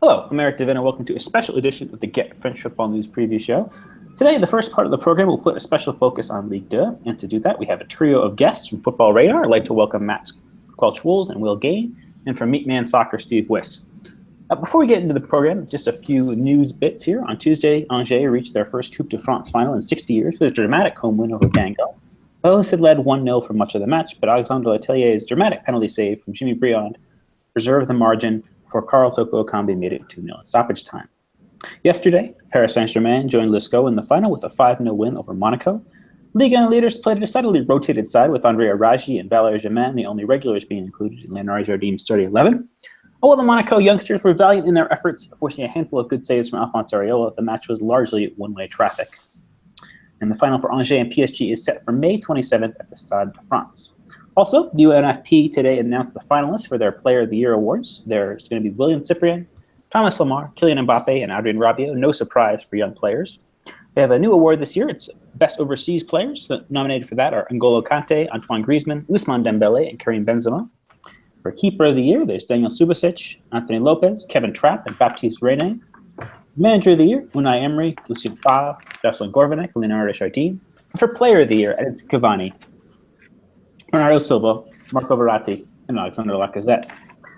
Hello, I'm Eric Devin, and welcome to a special edition of the Get French Football News Preview Show. Today, the first part of the program will put a special focus on Ligue 2, and to do that, we have a trio of guests from Football Radar. I'd like to welcome Matt Quelch-Wools and Will Gane, and from Meatman Soccer, Steve Wyss. Before we get into the program, just a few news bits here. On Tuesday, Angers reached their first Coupe de France final in 60 years with a dramatic home win over Guingamp. Both had led 1-0 for much of the match, but Alexandre Letelier's dramatic penalty save from Jimmy Briand preserved the margin before Carl Toko Ekambi made it 2-0 at stoppage time. Yesterday, Paris Saint-Germain joined Ligue in the final with a 5-0 win over Monaco. Ligue 1 leaders played a decidedly rotated side with Andrea Raggi and Valère Germain, the only regulars being included in Léonard Jardim's starting 11. While the Monaco youngsters were valiant in their efforts, forcing a handful of good saves from Alphonse Areola, the match was largely one-way traffic. And the final for Angers and PSG is set for May 27th at the Stade de France. Also, the UNFP today announced the finalists for their Player of the Year awards. There's going to be William Cyprien, Thomas Lemar, Kylian Mbappe, and Adrien Rabiot. No surprise for young players. They have a new award this year. It's Best Overseas Players. The nominated for that are N'Golo Kante, Antoine Griezmann, Ousmane Dembele, and Karim Benzema. For Keeper of the Year, there's Daniel Subasic, Anthony Lopez, Kevin Trapp, and Baptiste Rene. Manager of the Year, Unai Emery, Lucien Favre, Jocelyn Gourvenec, Léonard Jardin. And for Player of the Year, Edinson Cavani, Bernardo Silva, Marco Verratti, and Alexander Lacazette.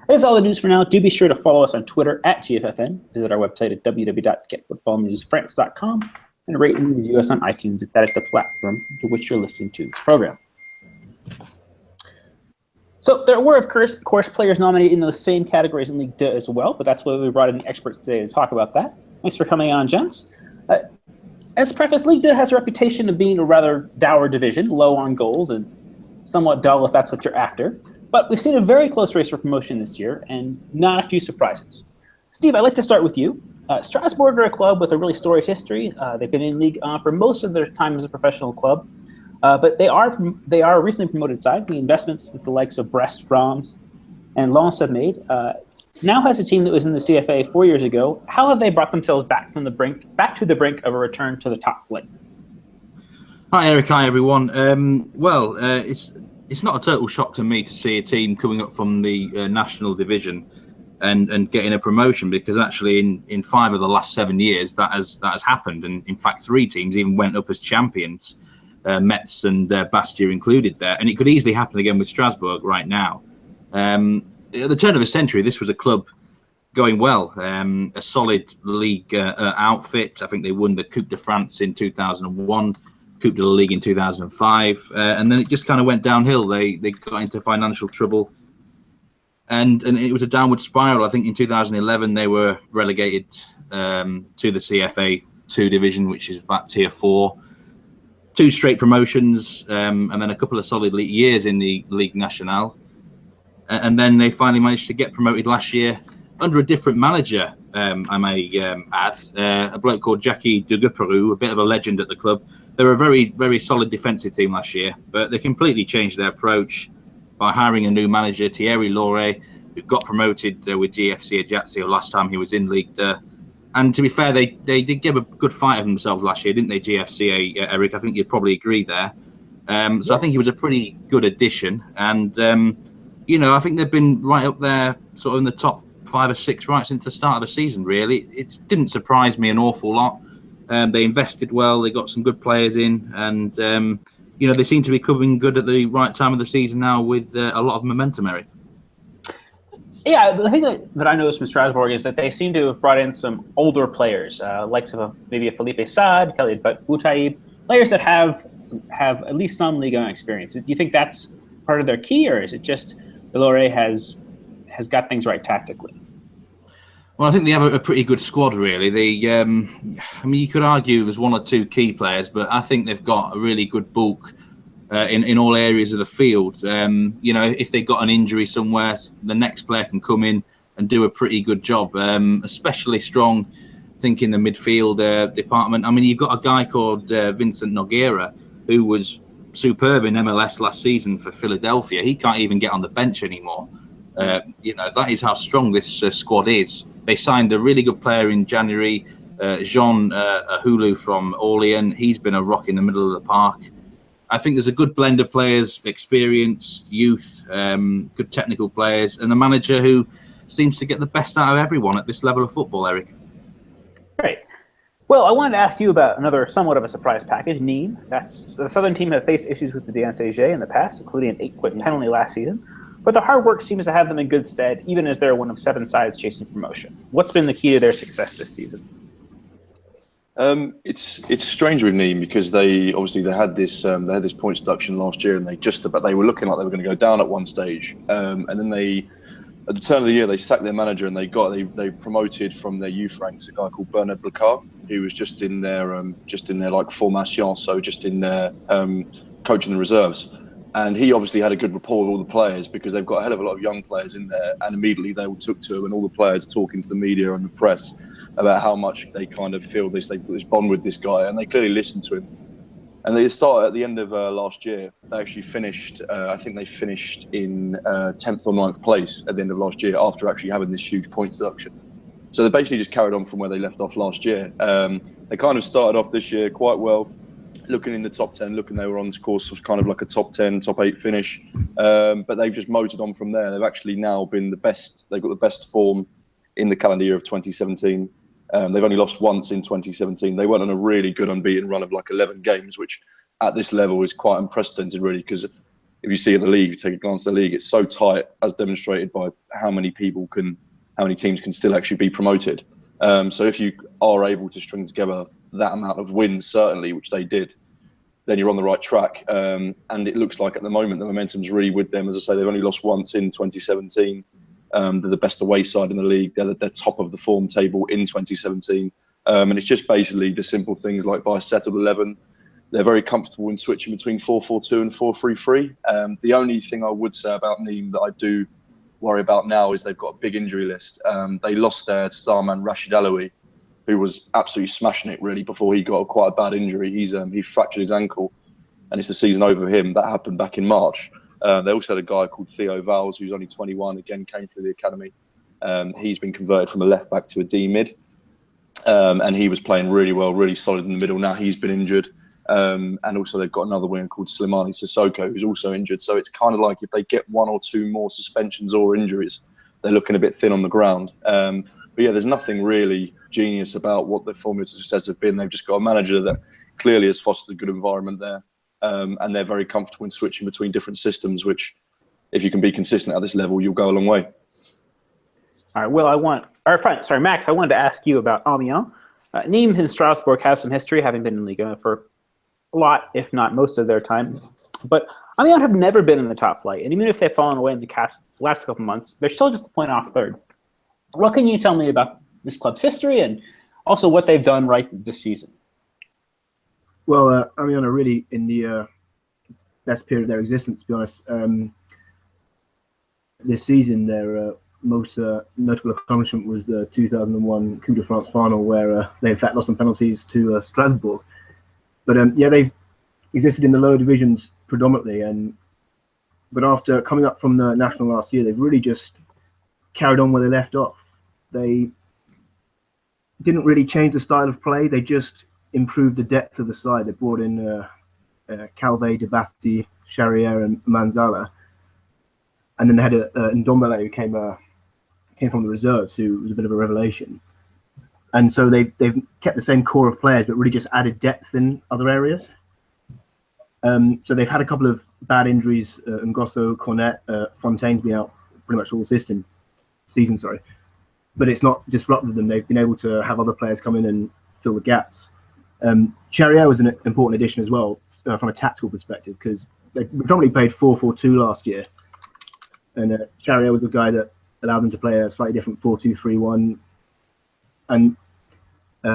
That is all the news for now. Do be sure to follow us on Twitter at GFFN. Visit our website at www.getfootballnewsfrance.com and rate and review us on iTunes if that is the platform to which you're listening to this program. So there were, of course, players nominated in those same categories in Ligue 2 as well, but that's why we brought in the experts today to talk about that. Thanks for coming on, gents. As preface, Ligue 2 has a reputation of being a rather dour division, low on goals and somewhat dull if that's what you're after. But we've seen a very close race for promotion this year and not a few surprises. Steve, I'd like to start with you. Strasbourg are a club with a really storied history. They've been in Ligue 1 for most of their time as a professional club. But they are a recently promoted side. The investments that the likes of Brest, Reims, and Lens have made now has a team that was in the CFA 4 years ago. How have they brought themselves back to the brink of a return to the top flight? Hi Eric, hi everyone. It's not a total shock to me to see a team coming up from the national division and getting a promotion, because actually in 5 of the last 7 years that has happened, and in fact 3 teams even went up as champions, Metz and Bastia included there, and it could easily happen again with Strasbourg right now. At the turn of the century, this was a club going well, a solid league outfit. I think they won the Coupe de France in 2001. Coupe de la Ligue in 2005, and then it just kind of went downhill. They got into financial trouble, and it was a downward spiral. I think in 2011 they were relegated to the CFA 2 division, which is about tier 4. 2 straight promotions, and then a couple of solid years in the Ligue Nationale, and then they finally managed to get promoted last year under a different manager. I may add, a bloke called Jackie Duguperu, a bit of a legend at the club. They were a very, very solid defensive team last year, but they completely changed their approach by hiring a new manager, Thierry Lauré, who got promoted with GFC Ajaccio last time he was in Ligue 2. And to be fair, they did give a good fight of themselves last year, didn't they, GFC, Eric? I think you'd probably agree there. So I think he was a pretty good addition. And, I think they've been right up there, sort of in the top 5 or 6 right since the start of the season, really. It didn't surprise me an awful lot. They invested well, they got some good players in, and they seem to be coming good at the right time of the season now with a lot of momentum, Eric. Yeah, the thing that I noticed from Strasbourg is that they seem to have brought in some older players, likes of maybe a Felipe Saad, Kelly Boutaib, players that have at least some Ligue 1 experience. Do you think that's part of their key, or is it just Deloré has got things right tactically? Well, I think they have a pretty good squad, really. You could argue there's 1 or 2 key players, but I think they've got a really good bulk in all areas of the field. If they've got an injury somewhere, the next player can come in and do a pretty good job. Especially strong, I think, in the midfield department. I mean, you've got a guy called Vincent Nogueira, who was superb in MLS last season for Philadelphia. He can't even get on the bench anymore. That is how strong this squad is. They signed a really good player in January, Jean Hulu from Orléans. He's been a rock in the middle of the park. I think there's a good blend of players, experience, youth, good technical players, and a manager who seems to get the best out of everyone at this level of football, Eric. Great. Well, I wanted to ask you about another somewhat of a surprise package, Nice. That's the Southern team have faced issues with the Nice-PSG in the past, including an 8-quick penalty last season. But their hard work seems to have them in good stead, even as they're one of 7 sides chasing promotion. What's been the key to their success this season? It's strange with Nice because they had this points deduction last year, and they were looking like they were going to go down at one stage, and then at the turn of the year they sacked their manager and they promoted from their youth ranks a guy called Bernard Blacard, who was just in their like formation, so just in their coaching the reserves. And he obviously had a good rapport with all the players because they've got a hell of a lot of young players in there. And immediately they all took to him, and all the players talking to the media and the press about how much they kind of feel they've got this bond with this guy, and they clearly listened to him. And they started at the end of last year. They actually finished, I think they finished in 10th or 9th place at the end of last year after actually having this huge points deduction. So they basically just carried on from where they left off last year. They kind of started off this year quite well, looking in the top 10, they were on course of kind of like a top 10, top 8 finish. But they've just motored on from there. They've actually now been the best. They've got the best form in the calendar year of 2017. They've only lost once in 2017. They went on a really good unbeaten run of like 11 games, which at this level is quite unprecedented, really, because if you see in the league, take a glance at the league, it's so tight, as demonstrated by how many teams can still actually be promoted. So if you are able to string together that amount of wins, certainly, which they did, then you're on the right track. And it looks like at the moment the momentum's really with them. As I say, they've only lost once in 2017. They're the best away side in the league. They're top of the form table in 2017. And it's just basically the simple things like by a set of 11. They're very comfortable in switching between 4-4-2 and 4-3-3. The only thing I would say about Nîmes that I do worry about now is they've got a big injury list. They lost their star man Rashid Alaoui, who was absolutely smashing it really before he got quite a bad injury. He fractured his ankle, and it's the season over for him. That happened back in March. They also had a guy called Theo Valls, who's only 21, again came through the academy. He's been converted from a left back to a D mid, and he was playing really well, really solid in the middle. Now he's been injured, and also they've got another winger called Slimani Sissoko, who's also injured. So it's kind of like if they get 1 or 2 more suspensions or injuries, they're looking a bit thin on the ground. But yeah, there's nothing really genius about what the formula to success have been. They've just got a manager that clearly has fostered a good environment there. And they're very comfortable in switching between different systems, which, if you can be consistent at this level, you'll go a long way. All right, Will, Max, I wanted to ask you about Amiens. Nîmes and Strasbourg have some history, having been in Ligue for a lot, if not most of their time. But Amiens have never been in the top flight, and even if they've fallen away in the last couple months, they're still just a point off third. What can you tell me about this club's history and also what they've done right this season? Well, Amiens are really in the best period of their existence, to be honest. This season, their most notable accomplishment was the 2001 Coupe de France final, where they in fact lost on penalties to Strasbourg. But they've existed in the lower divisions predominantly, but after coming up from the national last year, they've really just carried on where they left off. They didn't really change the style of play. They just improved the depth of the side. They brought in Calvé, Debasti, Charrière, and Manzala, and then they had Ndombele, who came from the reserves, who was a bit of a revelation. And so they've kept the same core of players, but really just added depth in other areas. So they've had a couple of bad injuries. Ngosso, Cornet, Fontaine's been out pretty much all season. But it's not disrupted them. They've been able to have other players come in and fill the gaps. Charrière was an important addition as well from a tactical perspective, because they predominantly played 4-4-2 last year. And Charrière was the guy that allowed them to play a slightly different 4-2-3-1. And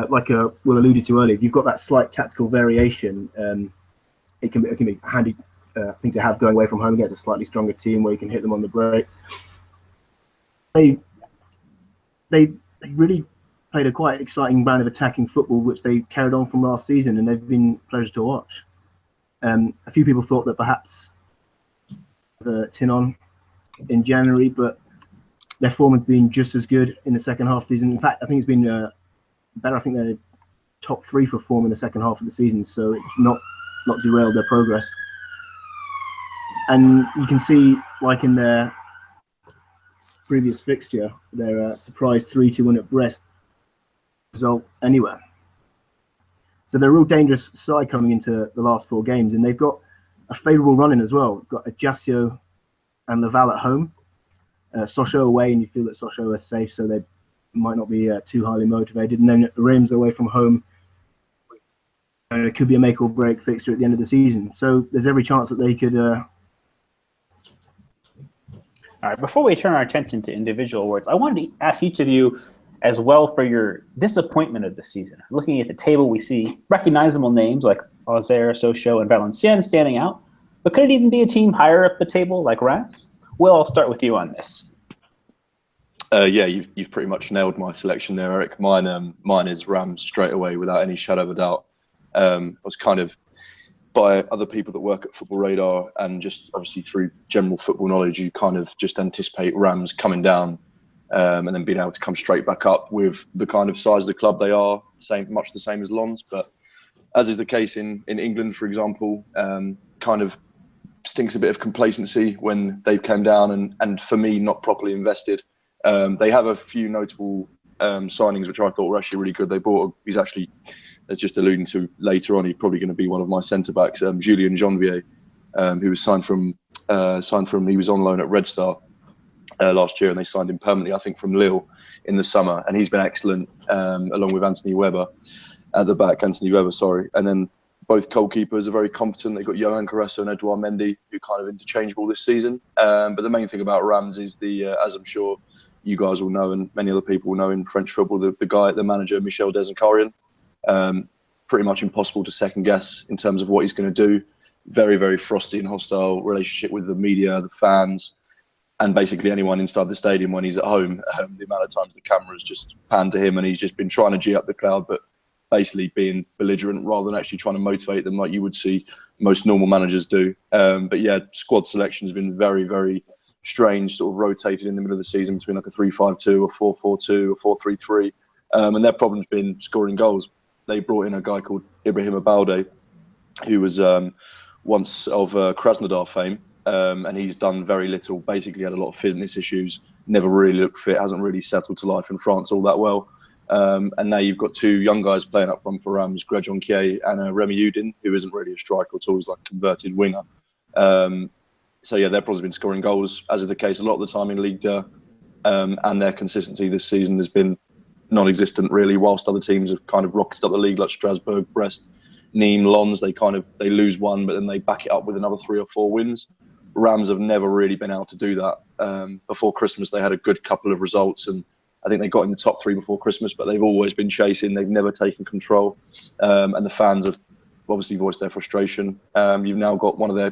like Will alluded to earlier, if you've got that slight tactical variation, it can be a handy thing to have going away from home against a slightly stronger team where you can hit them on the break. They really played a quite exciting brand of attacking football, which they carried on from last season, and they've been pleasures to watch. A few people thought that perhaps Tinon in January, but their form has been just as good in the second half of the season. In fact, I think it's been better. I think they're top 3 for form in the second half of the season, so it's not derailed their progress. And you can see, like in their previous fixture, their surprise 3-2 win at Brest result anywhere. So they're a real dangerous side coming into the last 4 games, and they've got a favourable run in as well. We've got Ajaccio and Laval at home, Sochaux away, and you feel that Sochaux are safe, so they might not be too highly motivated. And then Reims away from home. It could be a make or break fixture at the end of the season. So there's every chance that they could. All right, before we turn our attention to individual awards, I wanted to ask each of you as well for your disappointment of the season. Looking at the table, we see recognizable names like Auxerre, Sochaux, and Valenciennes standing out. But could it even be a team higher up the table like Reims? Will, I'll start with you on this. Yeah, you've pretty much nailed my selection there, Eric. Mine is Reims straight away, without any shadow of a doubt. I was kind of, by other people that work at Football Radar and just obviously through general football knowledge, you kind of just anticipate Reims coming down and then being able to come straight back up with the kind of size of the club they are, much the same as Lens. But as is the case in England, for example, kind of stinks a bit of complacency when they came down and for me, not properly invested. They have a few notable signings, which I thought were actually really good. They bought, he's actually, as just alluding to later on, he's probably going to be one of my centre-backs, Julien Janvier, who was signed from, he was on loan at Red Star last year, and they signed him permanently, I think, from Lille in the summer. And he's been excellent, along with Anthony Weber at the back, And then both goalkeepers are very competent. They've got Johan Carresso and Edouard Mendy, who are kind of interchangeable this season. But the main thing about Reims is as I'm sure you guys will know, and many other people will know in French football, the manager, Michel Desencarian. Pretty much impossible to second guess in terms of what he's going to do. Very, very frosty and hostile relationship with the media, the fans, and basically anyone inside the stadium when he's at home. The amount of times the cameras just pan to him and he's just been trying to G up the crowd, but basically being belligerent rather than actually trying to motivate them like you would see most normal managers do. But yeah, squad selection has been very, very strange, sort of rotated in the middle of the season between like a 3-5-2, a 4-4-2, a 4-3-3. And their problem's been scoring goals. They brought in a guy called Ibrahim Abalde, who was once of Krasnodar fame, and he's done very little. Basically had a lot of fitness issues, never really looked fit, hasn't really settled to life in France all that well. And now you've got 2 young guys playing up front for Reims, Greg Jonquier and Remy Udin, who isn't really a striker at all, he's like a converted winger. So yeah, their problem's been scoring goals, as is the case a lot of the time in Ligue 2, and their consistency this season has been non-existent really, whilst other teams have kind of rocketed up the league like Strasbourg, Brest, Nîmes, Lens. They lose one, but then they back it up with another 3 or 4 wins. Reims have never really been able to do that. Before Christmas, they had a good couple of results, and I think they got in the top 3 before Christmas, but they've always been chasing. They've never taken control, and the fans have obviously voiced their frustration. You've now got one of their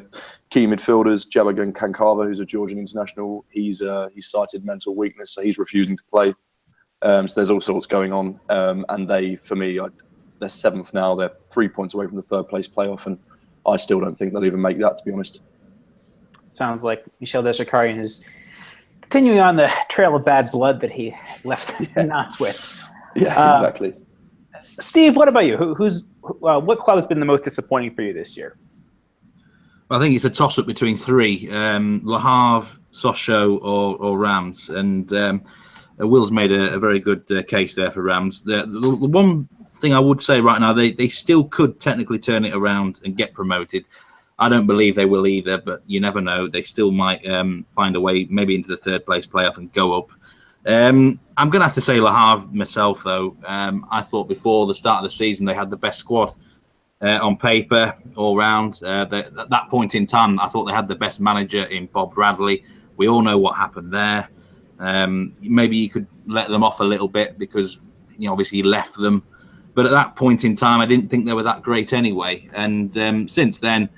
key midfielders, Jabagan Kankava, who's a Georgian international. He's cited mental weakness, so he's refusing to play. So there's all sorts going on, and they, for me, they're 7th now. They're 3 points away from the 3rd place playoff, and I still don't think they'll even make that, to be honest. Sounds like Michel Desencarian is continuing on the trail of bad blood that he left Nantes with. Yeah, exactly. Steve, what about you? What club has been the most disappointing for you this year? I think it's a toss-up between 3, Le Havre, Sochaux or Reims, and Will's made a very good case there for Reims. The one thing I would say right now, they still could technically turn it around and get promoted. I don't believe they will either, but you never know. They still might find a way maybe into the 3rd place playoff and go up. I'm going to have to say Le Havre myself, though. I thought before the start of the season they had the best squad on paper all round. At that point in time, I thought they had the best manager in Bob Bradley. We all know what happened there. Maybe you could let them off a little bit because obviously he left them. But at that point in time, I didn't think they were that great anyway. And since then,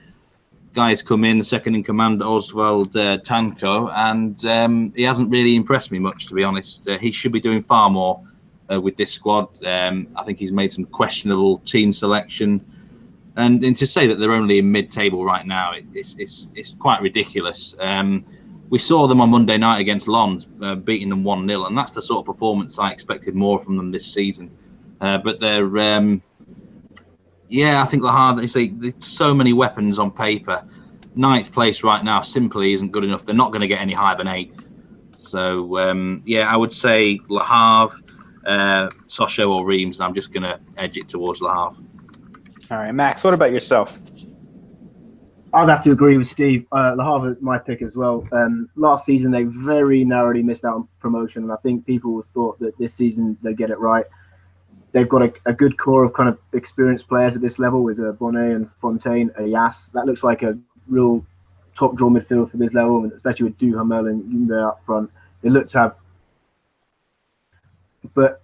guys come in, the second in command, Oswald Tanko, and he hasn't really impressed me much, to be honest. He should be doing far more with this squad. I think he's made some questionable team selection. And to say that they're only in mid-table right now, it's quite ridiculous. We saw them on Monday night against Lens, beating them 1-0, and that's the sort of performance I expected more from them this season. But they're... I think Le Havre, there's so many weapons on paper. 9th place right now simply isn't good enough. They're not going to get any higher than 8th. So, I would say Le Havre, Sochaux or Reims. I'm just going to edge it towards Le Havre. All right, Max, what about yourself? I'd have to agree with Steve. Le Havre is my pick as well. Last season, they very narrowly missed out on promotion, and I think people thought that this season they'd get it right. They've got a good core of kind of experienced players at this level with Bonnet and Fontaine, Ayas. That looks like a real top-draw midfield for this level, and especially with Duhamel and Yunde up front. They look to have... But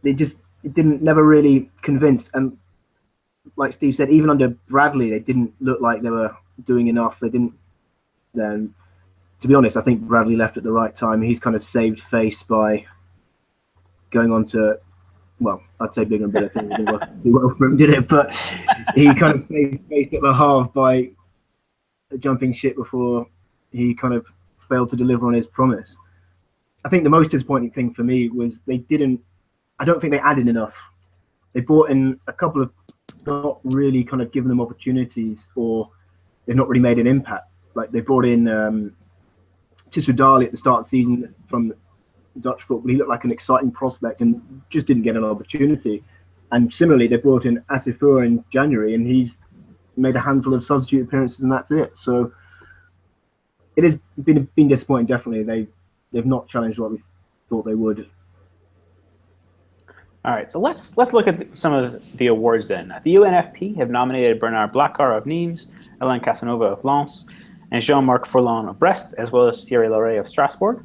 it never really convinced. And like Steve said, even under Bradley, they didn't look like they were doing enough. They didn't... Then, to be honest, I think Bradley left at the right time. He's kind of saved face by going on to, well, I'd say bigger and better things. It didn't work too well for him, did it? But he kind of saved face at Le Havre by jumping ship before he kind of failed to deliver on his promise. I think the most disappointing thing for me was I don't think they added enough. They brought in a couple of not really kind of given them opportunities, or they've not really made an impact. Like they brought in Tissou Dali at the start of the season from Dutch football. He looked like an exciting prospect and just didn't get an opportunity. And similarly, they brought in Asifur in January, and he's made a handful of substitute appearances, and that's it. So it has been disappointing. Definitely, they've not challenged what we thought they would. All right, so let's look at some of the awards then. The UNFP have nominated Bernard Blachar of Nimes, Alain Casanova of Lens, and Jean-Marc Furlan of Brest, as well as Thierry Larrey of Strasbourg.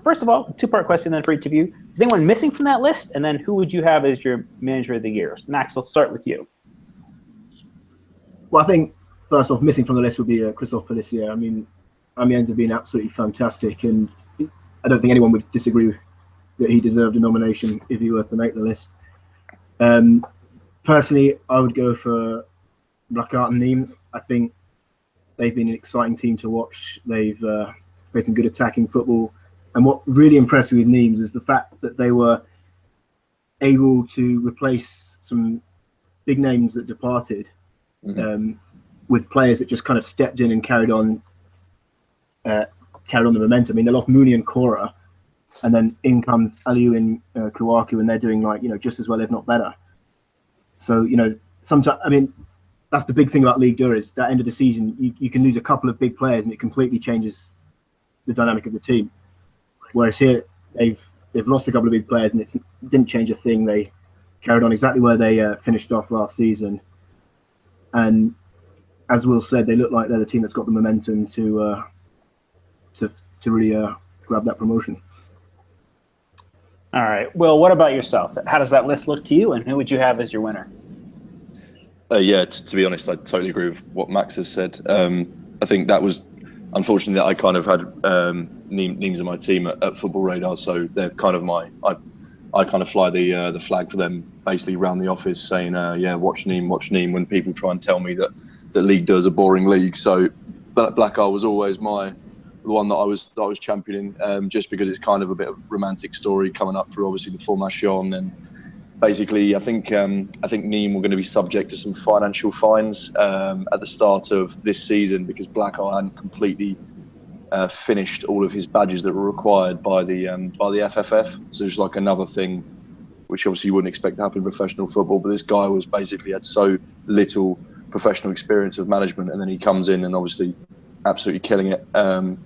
First of all, two-part question then for each of you. Is anyone missing from that list? And then who would you have as your manager of the year? Max, let's start with you. Well, I think, first off, missing from the list would be Christophe Pellissier. I mean, Amiens have been absolutely fantastic, and I don't think anyone would disagree that he deserved a nomination if he were to make the list. Personally, I would go for Blachar and Nimes. I think they've been an exciting team to watch. They've played some good attacking football. And what really impressed me with Nimes is the fact that they were able to replace some big names that departed with players that just kind of stepped in and carried on the momentum. I mean, they lost Mooney and Cora, and then in comes Aliou and Kouakou, and they're doing just as well, if not better. So sometimes, I mean, that's the big thing about Ligue 2 is that end of the season you can lose a couple of big players and it completely changes the dynamic of the team. Whereas here they've lost a couple of big players and it didn't change a thing. They carried on exactly where they finished off last season, and as Will said, they look like they're the team that's got the momentum to really grab that promotion. All right. Will, what about yourself? How does that list look to you, and who would you have as your winner? To be honest, I totally agree with what Max has said. I think that was, unfortunately, that I kind of had Nimes in my team at Football Radar, so they're kind of I kind of fly the flag for them basically around the office, saying, watch Nimes, when people try and tell me that Ligue 2 is a boring league. So Blachar was always the one that I was championing, just because it's kind of a bit of a romantic story coming up through obviously the formation, and basically I think Nimes were going to be subject to some financial fines at the start of this season because Blachar hadn't completely finished all of his badges that were required by the FFF. So it's like another thing which obviously you wouldn't expect to happen in professional football, but this guy was basically had so little professional experience of management, and then he comes in and obviously absolutely killing it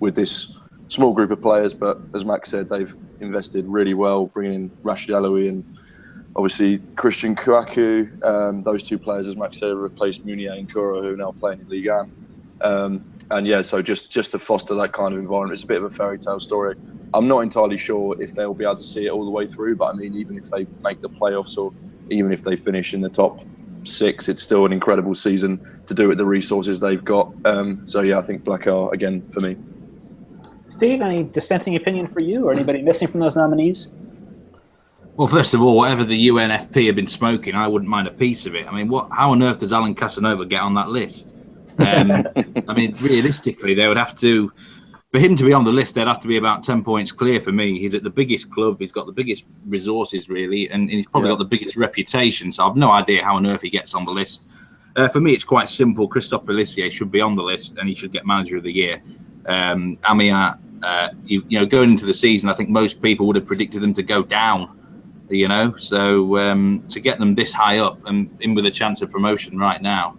with this small group of players. But as Max said, they've invested really well, bringing in Rashid Alaoui and obviously Christian Kouakou. Those two players, as Max said, replaced Mounier and Koura, who are now playing in Ligue 1. So just to foster that kind of environment, it's a bit of a fairy tale story. I'm not entirely sure if they'll be able to see it all the way through, but I mean, even if they make the playoffs or even if they finish in the top 6, it's still an incredible season to do with the resources they've got. I think Blachar again for me. Steve, any dissenting opinion for you, or anybody missing from those nominees? Well, first of all, whatever the UNFP have been smoking, I wouldn't mind a piece of it. I mean, how on earth does Alain Casanova get on that list? I mean, realistically, they would have to, for him to be on the list, they'd have to be about 10 points clear for me. He's at the biggest club, he's got the biggest resources, really, and he's probably got the biggest reputation, so I've no idea how on earth he gets on the list. For me, it's quite simple. Christophe Pellissier should be on the list, and he should get Manager of the Year. Amiens, you know, going into the season, I think most people would have predicted them to go down. You know, so to get them this high up and in with a chance of promotion right now,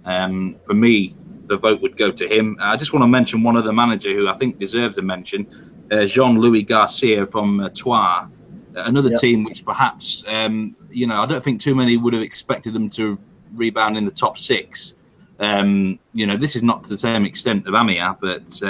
for me, the vote would go to him. I just want to mention one other manager who I think deserves a mention, Jean-Louis Garcia from Troyes, another team which perhaps, you know, I don't think too many would have expected them to rebound in the top 6. You know, this is not to the same extent of Amiens, but,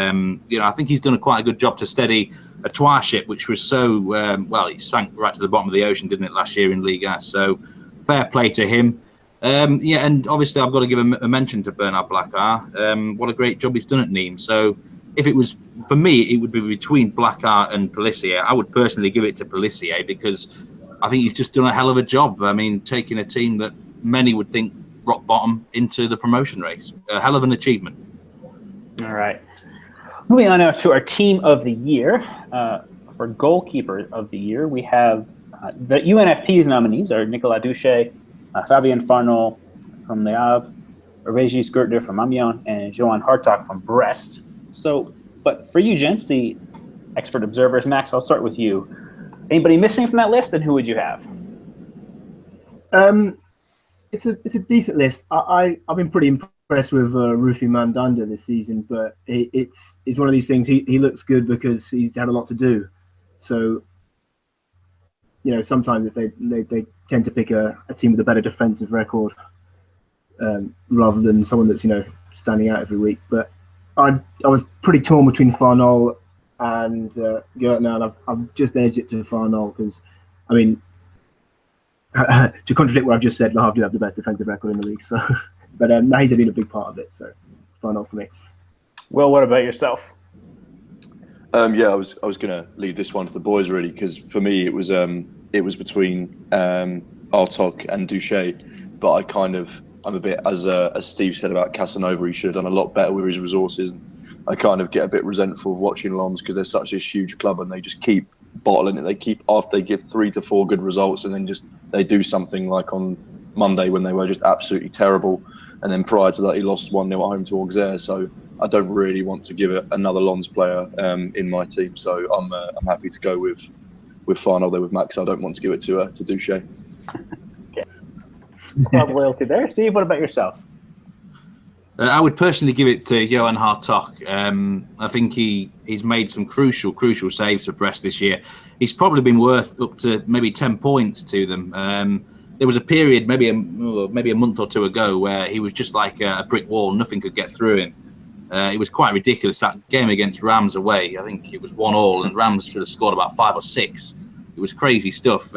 you know, I think he's done quite a good job to steady a Troyes ship, which was so, well, it sank right to the bottom of the ocean, didn't it, last year in Ligue 1? So fair play to him. Yeah, and obviously I've got to give a mention to Bernard Blacard. What a great job he's done at Nîmes. So if it was, for me, it would be between Blacard and Pélissier. I would personally give it to Pélissier because I think he's just done a hell of a job. I mean, taking a team that many would think rock bottom into the promotion race. A hell of an achievement. All right. Moving on now to our team of the year. For goalkeeper of the year, we have the UNFP's nominees are Nicolas Duché, Fabien Farnol from Le Havre, Régis Gertner from Amiens, and Johan Hartog from Brest. So, but for you gents, the expert observers, Max, I'll start with you. Anybody missing from that list, and who would you have? It's a decent list. I've been pretty impressed with Rufi Mandanda this season, but it's one of these things. He looks good because he's had a lot to do. So, you know, sometimes if they tend to pick a team with a better defensive record rather than someone that's, you know, standing out every week. But I was pretty torn between Farnol and Gertner, and I've just edged it to Farnol because, I mean, to contradict what I've just said, Le Havre do have the best defensive record in the league. So, but now he's been a big part of it. So, Farnol for me. Well, what about yourself? Yeah, I was going to leave this one to the boys really, because for me it was between Hartog and Duché, but I'm a bit, as Steve said about Casanova, he should have done a lot better with his resources. I kind of get a bit resentful of watching Lens because they're such this huge club and they just keep bottling it. They keep, after they give 3 to 4 good results, and then they do something like on Monday when they were just absolutely terrible, and then prior to that he lost 1-0 at home to Auxerre. So I don't really want to give it another Lens player in my team. So I'm happy to go with Farnol there with Max. I don't want to give it to Duché. Okay. Club loyalty there. Steve, what about yourself? I would personally give it to Johan Hartog. I think he's made some crucial saves for Brest this year. He's probably been worth up to maybe 10 points to them. There was a period, maybe a month or two ago, where he was just like a brick wall. Nothing could get through him. It was quite ridiculous. That game against Rams away, I think it was 1-1, and Rams should have scored about 5 or 6. It was crazy stuff.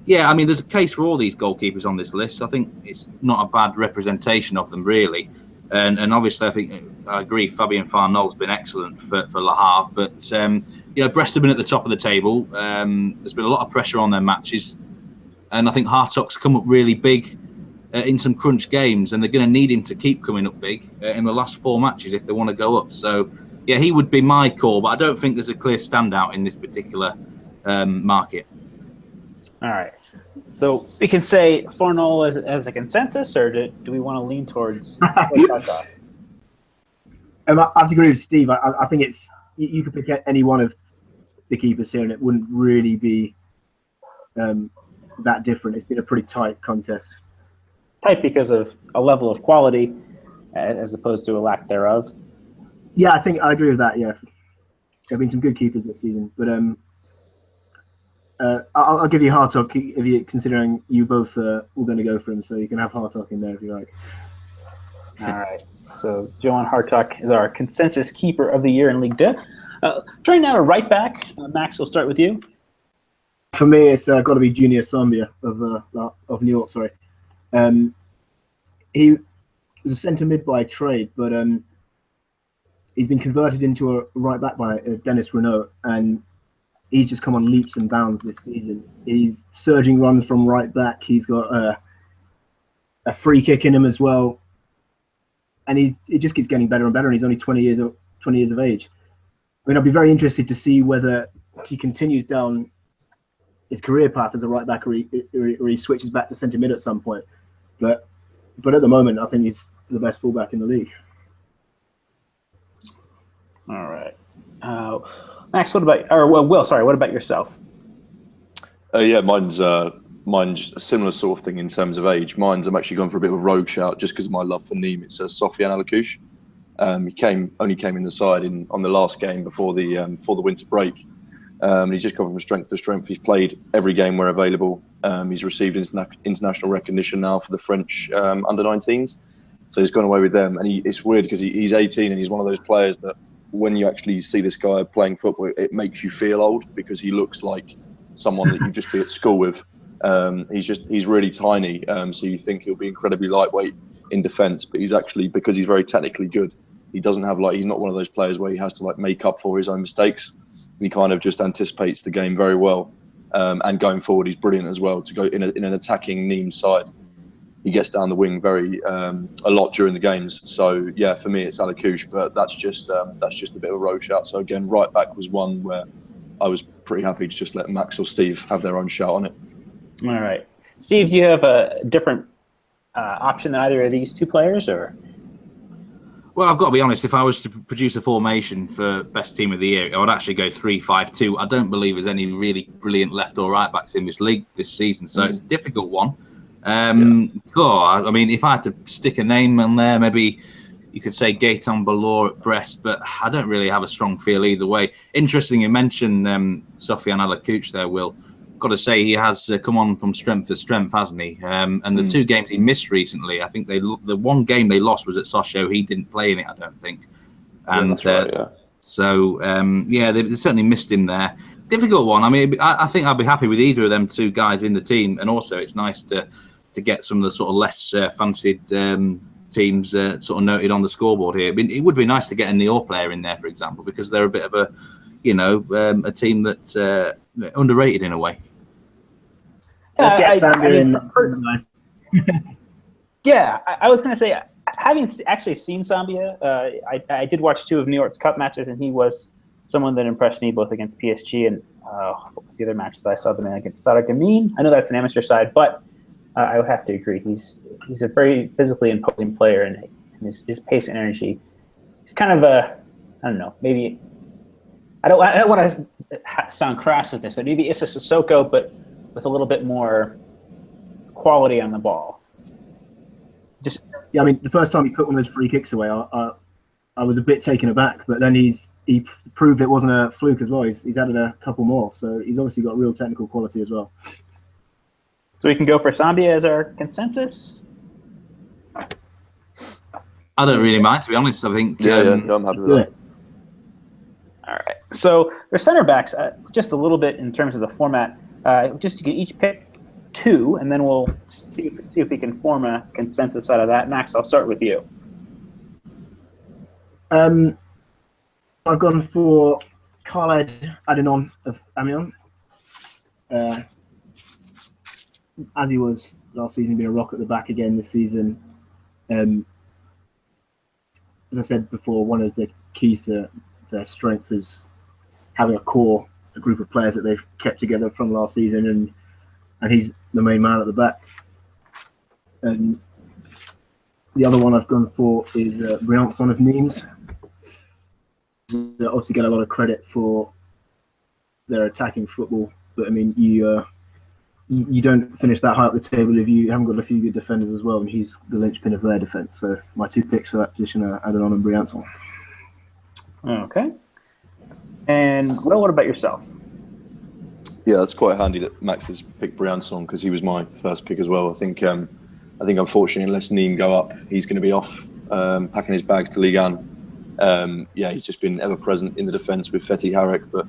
Yeah, I mean, there's a case for all these goalkeepers on this list. I think it's not a bad representation of them, really. And obviously, I think I agree. Fabien Farnol's been excellent for Le Havre, but you know, Brest have been at the top of the table. There's been a lot of pressure on their matches, and I think Hartog's come up really big in some crunch games, and they're going to need him to keep coming up big in the last 4 matches if they want to go up. So, yeah, he would be my call, but I don't think there's a clear standout in this particular market. All right. So we can say Farnol as a consensus, or do we want to lean towards Hartog? I have to agree with Steve. I think you could pick any one of the keepers here, and it wouldn't really be that different. It's been a pretty tight contest. Tight because of a level of quality as opposed to a lack thereof. Yeah, I think I agree with that. Yeah, there have been some good keepers this season, but I'll give you Hartog if you considering you both were going to go for him, so you can have Hartog in there if you like. All right. So Johan Hartog is our consensus keeper of the year in Ligue 2. Turning now to right back, Max, we'll start with you. For me, it's got to be Junior Sambia of New York. Sorry, he was a centre mid by trade, but he's been converted into a right back by Dennis Renault, and he's just come on leaps and bounds this season. He's surging runs from right back. He's got a free kick in him as well, and he just keeps getting better and better. And he's only 20 years of age. I mean, I'll be very interested to see whether he continues down his career path as a right back, or he switches back to centre mid at some point. But at the moment, I think he's the best fullback in the league. All right. Max, what about, or well, Will, sorry, what about yourself? Yeah, mine's a similar sort of thing in terms of age. I'm actually going for a bit of a rogue shout just because of my love for Nîmes. It's Sofiane Alakouche. He only came in the side on the last game before the winter break. He's just come from strength to strength. He's played every game where available. He's received international recognition now for the French under-19s. So he's gone away with them. And it's weird because he's 18 and he's one of those players that when you actually see this guy playing football, it makes you feel old because he looks like someone that you'd just be at school with. He's really tiny. So you think he'll be incredibly lightweight in defence, but he's actually, because he's very technically good, he's not one of those players where he has to make up for his own mistakes. He kind of just anticipates the game very well. And going forward, he's brilliant as well to go in an attacking Nîmes side. He gets down the wing a lot during the games. So yeah, for me it's Alakouche, but that's just a bit of a rogue shout. So again, right back was one where I was pretty happy to just let Max or Steve have their own shout on it. All right, Steve, do you have a different option than either of these two players, or? Well, I've got to be honest. If I was to produce a formation for best team of the year, I would actually go 3-5-2. I don't believe there's any really brilliant left or right backs in this league this season, so it's a difficult one. God, I mean, if I had to stick a name on there, maybe you could say Gaëtan Ballor at Brest, but I don't really have a strong feel either way. Interesting, you mentioned Sofiane Alakouche there, Will. Got to say he has come on from strength to strength, hasn't he? And the two games he missed recently, I think the one game they lost was at Sochaux. He didn't play in it, I don't think. And that's right, yeah. So they certainly missed him there. Difficult one. I mean, I think I'd be happy with either of them two guys in the team, and also it's nice to get some of the sort of less fancied teams sort of noted on the scoreboard here. I mean, it would be nice to get a Niort player in there, for example, because they're a bit of a team that's underrated in a way. Yeah, I was going to say, having actually seen Zambia, I did watch 2 of Niort's cup matches, and he was someone that impressed me both against PSG and what was the other match that I saw them in against Sarreguemines? I know that's an amateur side, but I would have to agree. He's a very physically imposing player, and his pace and energy. He's kind of I don't know, maybe I don't want to sound crass with this, but maybe Issa Sissoko, but with a little bit more quality on the ball. I mean, the first time he put one of those free kicks away, I was a bit taken aback, but then he proved it wasn't a fluke as well. He's added a couple more, so he's obviously got real technical quality as well. So we can go for Zambia as our consensus? I don't really mind, to be honest. I think I'm happy with that. All right. So their center backs, just a little bit in terms of the format. Just to get each pick 2, and then we'll see if we can form a consensus out of that. Max, I'll start with you. I've gone for Khaled Adnan of Amiens. As he was last season, been a rock at the back again this season. As I said before, one of the keys to their strengths is having a group of players that they've kept together from last season, and he's the main man at the back. And the other one I've gone for is Briançon of Nîmes. They obviously get a lot of credit for their attacking football, but I mean, you don't finish that high up the table if you haven't got a few good defenders as well, and he's the linchpin of their defence. So my 2 picks for that position are Adnan and Briançon. Okay. And Will, what about yourself? Yeah, it's quite handy that Max has picked Briançon because he was my first pick as well. I think unfortunately, unless Nîmes go up, he's going to be off packing his bags to Ligue 1. He's just been ever present in the defence with Fethi Harek, but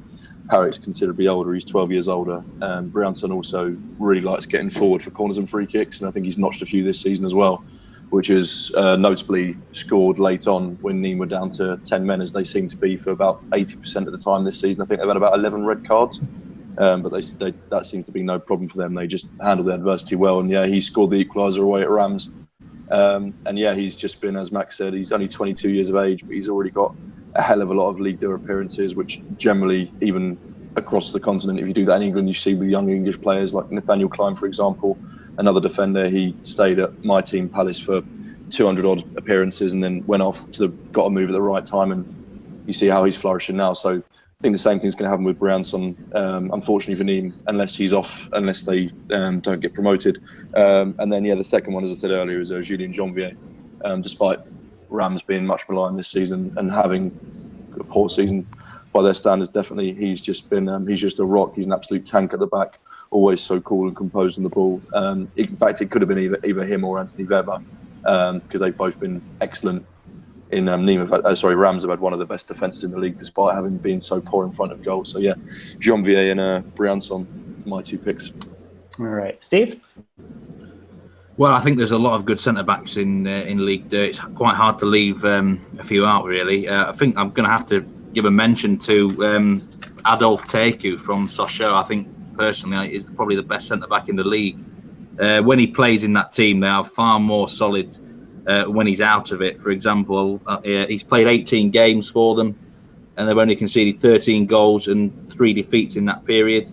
Harek's considerably older. He's 12 years older. Briançon also really likes getting forward for corners and free kicks, and I think he's notched a few this season as well, which is notably scored late on when Nîmes were down to 10 men, as they seem to be for about 80% of the time this season. I think they've had about 11 red cards, but that seems to be no problem for them. They just handled the adversity well, and yeah, he scored the equaliser away at Rams. And yeah, he's just been, as Max said, he's only 22 years of age, but he's already got a hell of a lot of Ligue 2 appearances, which generally, even across the continent, if you do that in England, you see with young English players like Nathaniel Clyne, for example, another defender. He stayed at my team, Palace, for 200 odd appearances, and then went off got a move at the right time, and you see how he's flourishing now. So I think the same thing's going to happen with Briançon. Unfortunately for Nîmes, unless he's off, unless they don't get promoted. And then, the second one, as I said earlier, is Julien Janvier. Despite Rams being much maligned this season and having a poor season by their standards, definitely he's just a rock. He's an absolute tank at the back, always so cool and composed on the ball. In fact, it could have been either him or Anthony Weber, because they've both been excellent. In Rams have had one of the best defences in the league, despite having been so poor in front of goal. So Janvier and Briançon, my two picks. All right, Steve. Well, I think there's a lot of good centre backs in Ligue 2. It's quite hard to leave a few out, really. I think I'm going to have to give a mention to Adolphe Teku from Sochaux. I think personally is probably the best centre back in the league. When he plays in that team, they are far more solid. When he's out of it, for example, he's played 18 games for them, and they've only conceded 13 goals and 3 defeats in that period.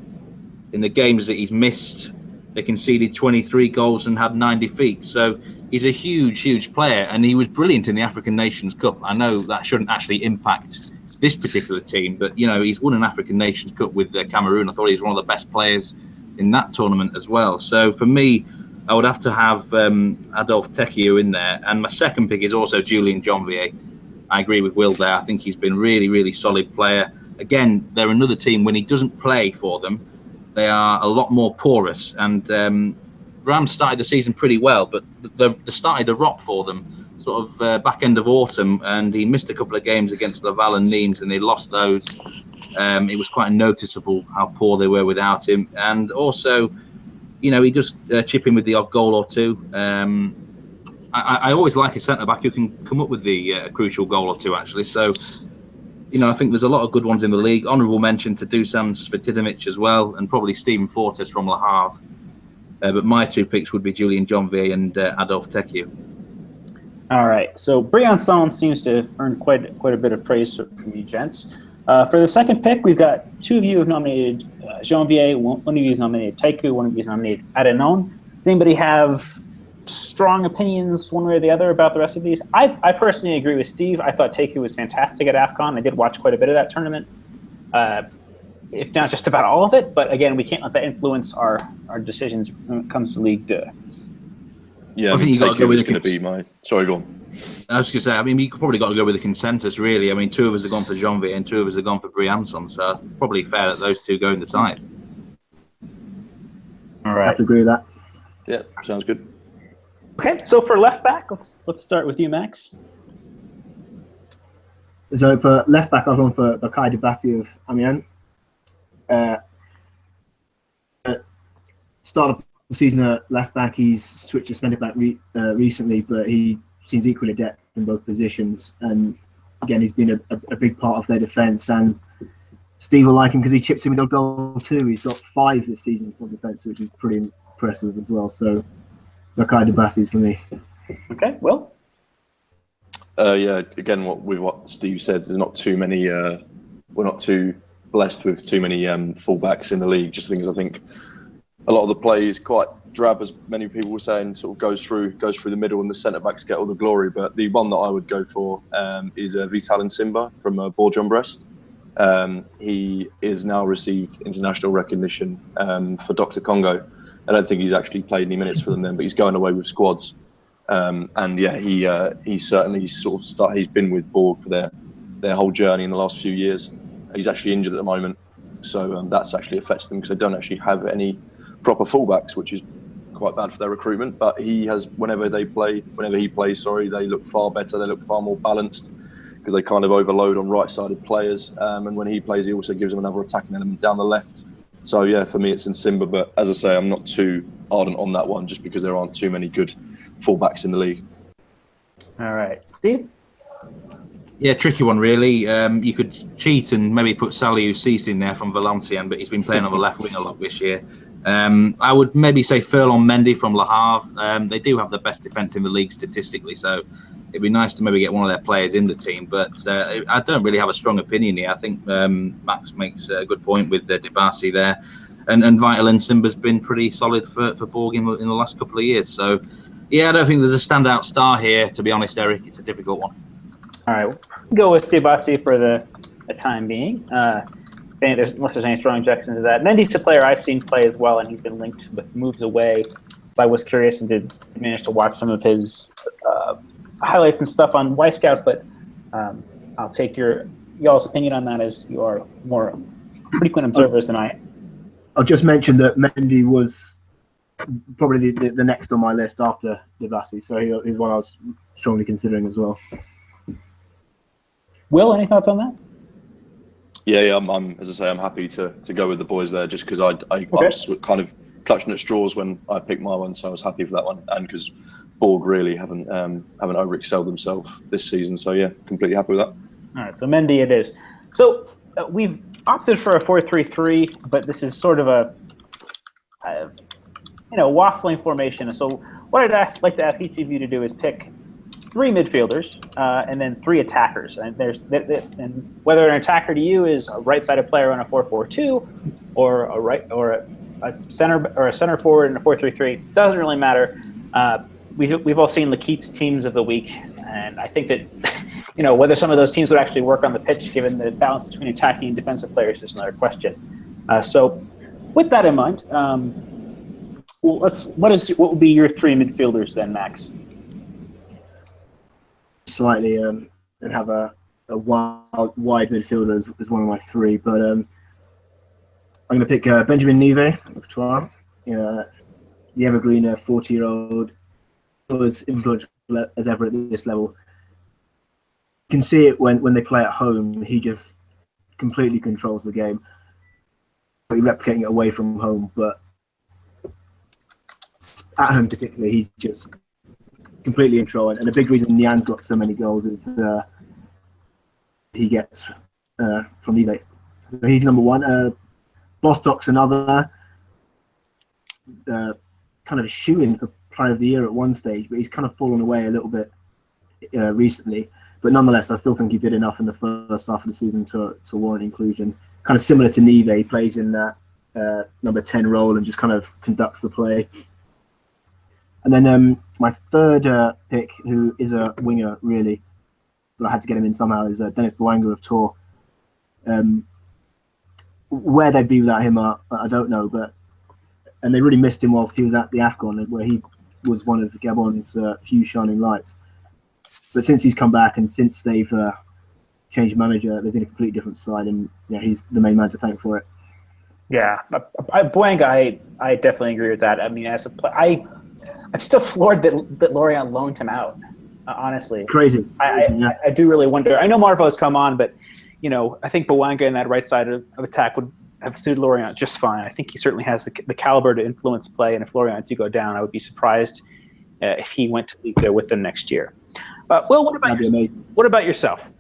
In the games that he's missed, they conceded 23 goals and had 9 defeats. So he's a huge player, and he was brilliant in the African Nations Cup. I know that shouldn't actually impact this particular team, but he's won an African Nations Cup with Cameroon. I thought he was one of the best players in that tournament as well. So for me, I would have to have Adolphe Teku in there. And my second pick is also Julien Janvier. I agree with Will there. I think he's been really solid player. Again, they're another team, when he doesn't play for them, they are a lot more porous. And Rams started the season pretty well, but they started the rot for them sort of back end of autumn, and he missed a couple of games against Laval and Nîmes, and they lost those. It was quite noticeable how poor they were without him. And also, he just chip in with the odd goal or two. I always like a centre-back who can come up with the crucial goal or two, actually. So, I think there's a lot of good ones in the league. Honourable mention to Dusan Svetidovic as well, and probably Stephen Fortes from Le Havre. But my two picks would be Julien Janvier and Adolphe Teku. All right. So Briançon seems to have earned quite a bit of praise from you gents. For the second pick, we've got two of you have nominated Janvier, one of you has nominated Teku, one of you has nominated Adenon. Does anybody have strong opinions one way or the other about the rest of these? I personally agree with Steve. I thought Teku was fantastic at AFCON. I did watch quite a bit of that tournament, if not just about all of it. But again, we can't let that influence our decisions when it comes to Ligue 2. Yeah, I think you got to go with going to be my. Sorry, go on. I was going to say, you probably got to go with the consensus, really. Two of us have gone for Janvier and two of us have gone for Briançon, so probably fair that those two go in the side. All right. I have to agree with that. Yeah, sounds good. Okay, so for left back, let's start with you, Max. So for left back, I've gone for Bakaye Dibassy of Amiens. Start of the season at left back, he's switched to centre back recently, but he seems equally adept in both positions. And again, he's been a big part of their defence. And Steve will like him because he chips in with a goal too. He's got 5 this season from defence, which is pretty impressive as well. So Bakaye Dibassy is for me. Okay, Will? Again, what Steve said, there's not too many. We're not too blessed with too many fullbacks in the league. Just because I think a lot of the play is quite drab, as many people were saying, sort of goes through the middle, and the centre backs get all the glory. But the one that I would go for is Vital Nsimba from Bourg-en-Bresse. He is now received international recognition for Dr. Congo. I don't think he's actually played any minutes for them then, but he's going away with squads. He certainly he's been with Borg for their whole journey in the last few years. He's actually injured at the moment, so that's actually affects them because they don't actually have any proper fullbacks, which is quite bad for their recruitment. But he has, whenever he plays, they look far better. They look far more balanced because they kind of overload on right-sided players. And when he plays, he also gives them another attacking element down the left. So yeah, for me, it's Nsimba. But as I say, I'm not too ardent on that one just because there aren't too many good fullbacks in the league. All right, Steve? Yeah, tricky one really. You could cheat and maybe put Saliou Cisse in there from Valenciennes, but he's been playing on the left wing a lot this year. I would maybe say Ferland Mendy from Le Havre. They do have the best defence in the league statistically, so it'd be nice to maybe get one of their players in the team. But I don't really have a strong opinion here. I think Max makes a good point with Dibassy there. And Vital Nsimba's been pretty solid for Borg in the last couple of years. So, yeah, I don't think there's a standout star here, to be honest, Eric. It's a difficult one. All right, we'll go with Dibassy for the the time being. Unless there's any strong objections to that. Mendy's a player I've seen play as well, and he's been linked with moves away. So I was curious and did manage to watch some of his highlights and stuff on Y-Scout, but I'll take y'all's opinion on that, as you are more frequent observers than I am. I'll just mention that Mendy was probably the next on my list after Devassi, so he's one I was strongly considering as well. Will, any thoughts on that? Yeah, I'm as I say, I'm happy to go with the boys there, just because I was kind of clutching at straws when I picked my one, so I was happy for that one, and because Borg really haven't overexcelled themselves this season, so yeah, completely happy with that. All right, so Mendy it is. So we've opted for a 4-3-3, but this is sort of a waffling formation. So what I'd like to ask each of you to do is pick 3 midfielders and then 3 attackers. And and whether an attacker to you is a right-sided player on a 4-4-2, or a center forward in a 4-3-3, doesn't really matter. We've all seen L'Équipe's teams of the week, and I think that whether some of those teams would actually work on the pitch, given the balance between attacking and defensive players, is another question. So, with that in mind, what would be your 3 midfielders then, Max? Slightly and have a wide midfielder as one of my 3, but I'm going to pick Benjamin Nive of Troyes, the evergreen 40-year-old, was influential as ever at this level. You can see it when they play at home. He just completely controls the game. He's replicating it away from home, but at home particularly, he's just completely in control. And a big reason Nian's got so many goals is he gets from Nive. So he's number 1. Bostock's another kind of a shoe-in for Player of the Year at one stage, but he's kind of fallen away a little bit recently. But nonetheless, I still think he did enough in the first half of the season to warrant inclusion. Kind of similar to Nive, he plays in that number 10 role and just kind of conducts the play. And then my 3rd pick, who is a winger really, but I had to get him in somehow, is Dennis Bouanga of Tours. Where they'd be without him, I don't know, and they really missed him whilst he was at the AFCON, where he was one of Gabon's few shining lights. But since he's come back and since they've changed manager, they've been a completely different side, and he's the main man to thank for it. Yeah, Bouanga, I definitely agree with that. I mean, as a player, I'm still floored that Lorient loaned him out. Honestly, crazy. I do really wonder. I know Marvo's come on, but I think Bouanga in that right side of attack would have suited Lorient just fine. I think he certainly has the caliber to influence play, and if Lorient do go down, I would be surprised if he went to Ligue there with them next year. Will, what about yourself?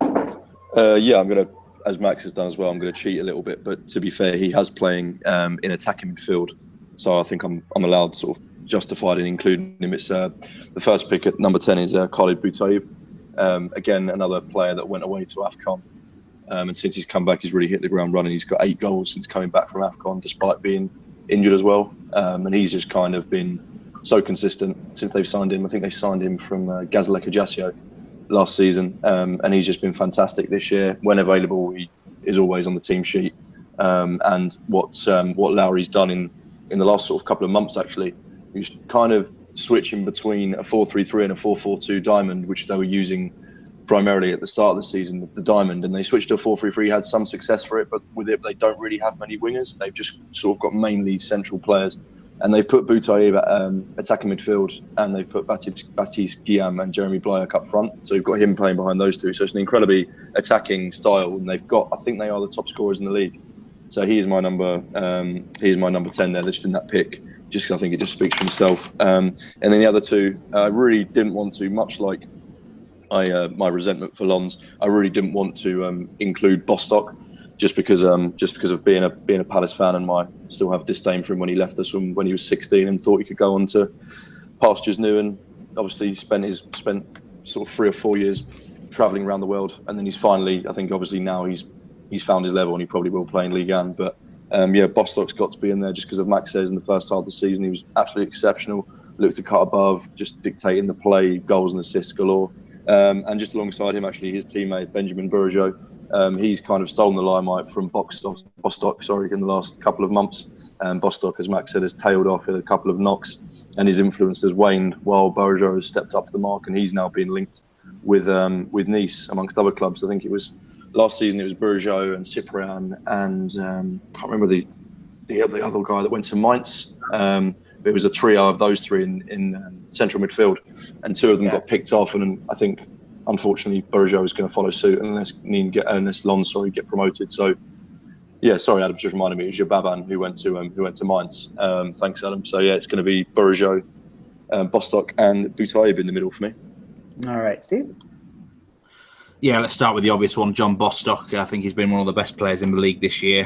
Yeah, I'm going to, as Max has done as well, I'm going to cheat a little bit. But to be fair, he has playing in attacking midfield, so I think I'm allowed sort of justified in including him. It's the first pick at number 10 is Khalid Boutaïb. Again, another player that went away to AFCON. And since he's come back, he's really hit the ground running. He's got 8 goals since coming back from AFCON, despite being injured as well. And he's just kind of been so consistent since they've signed him. I think they signed him from Gazalec Ajaccio last season. And he's just been fantastic this year. When available, he is always on the team sheet. And what Lowry's done in the last sort of couple of months, actually, he's kind of switching between a 4-3-3 and a 4-4-2 diamond, which they were using primarily at the start of the season, the diamond, and they switched to a 4-3-3, had some success for it, but with it, they don't really have many wingers. They've just sort of got mainly central players, and they've put Boutaïb at attacking midfield, and they've put Baptiste Guillaume and Jeremy Blyack up front. So you've got him playing behind those two. So it's an incredibly attacking style, and I think they are the top scorers in the league. So he is my number 10 there, just in that pick, just because I think it just speaks for himself. And then the other 2, I really didn't want to, much like my resentment for Lons, I really didn't want to include Bostock, just because of being a Palace fan, and still have disdain for him when he left us when he was 16 and thought he could go on to pastures new, and obviously spent sort of 3 or 4 years travelling around the world, and then he's finally, I think obviously now he's found his level, and he probably will play in Ligue 1. But Bostock's got to be in there just because of Max says in the first half of the season he was absolutely exceptional, looked to cut above, just dictating the play, goals and assists galore. And just alongside him, actually, his teammate Benjamin Bourigeaud, He's kind of stolen the limelight from Bostock, in the last couple of months. Bostock, as Max said, has tailed off with a couple of knocks, and his influence has waned while Bourigeaud has stepped up to the mark, and he's now being linked with Nice amongst other clubs. I think it was last season it was Bourigeaud and Cyprien and can't remember the other guy that went to Mainz. It was a trio of those three in central midfield, and two of them got picked off, and I think unfortunately Bourigeaud is going to follow suit unless Lons get promoted. So yeah, sorry Adam, just reminded me it was your Baban who went to Mainz. Thanks Adam. So yeah, it's going to be Bourigeaud, Bostock and Boutaïb in the middle for me. All right, Steve. Yeah, let's start with the obvious one, John Bostock. I think he's been one of the best players in the league this year.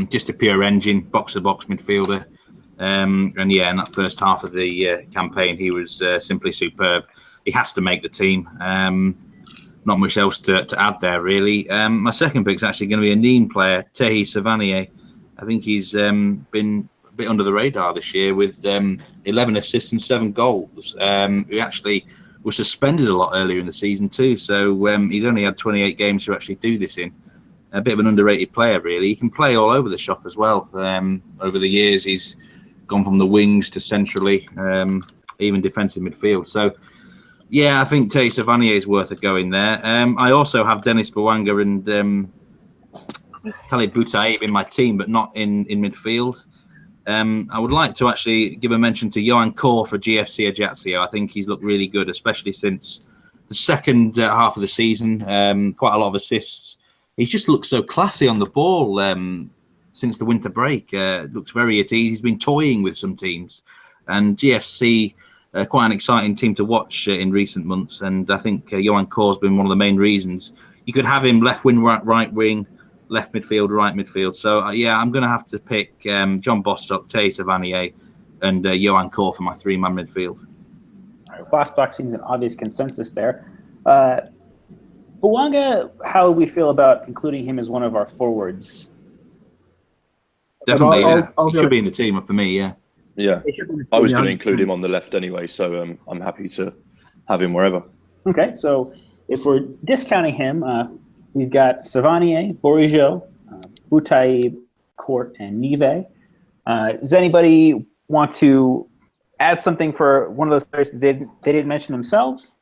Just a pure engine, box-to-box midfielder. And yeah, in that first half of the campaign, he was simply superb. He has to make the team. Not much else to add there, really. My second pick is actually going to be a Nîmes player, Tehi Savanier. I think he's been a bit under the radar this year with 11 assists and 7 goals. He actually was suspended a lot earlier in the season too, so he's only had 28 games to actually do this in. A bit of an underrated player, really. He can play all over the shop as well. Over the years, he's gone from the wings to centrally, even defensive midfield. So, yeah, I think Tehi Savanier is worth a go in there. I also have Denis Bouanga and Khalid Boutaïb in my team, but not in midfield. I would like to actually give a mention to Johan Kor for GFC Ajaccio. I think he's looked really good, especially since the second half of the season. Quite a lot of assists. He's just looked so classy on the ball since the winter break. Looks very at ease. He's been toying with some teams. And GFC, quite an exciting team to watch in recent months. And I think Johan Kor's been one of the main reasons. You could have him left wing, right wing, left midfield, right midfield. So, yeah, I'm going to have to pick John Bostock, Tehi Savanier, and Johan Kor for my 3-man midfield. All right, Bostock seems an obvious consensus there. Bouanga, how would we feel about including him as one of our forwards? Definitely, he should be in the team for me, yeah. Yeah, I was going to include him on the left anyway, so I'm happy to have him wherever. Okay, so if we're discounting him, we've got Savanier, Bourigeaud, Boutaïb, Court, and Nive. Does anybody want to add something for one of those players that they didn't mention themselves?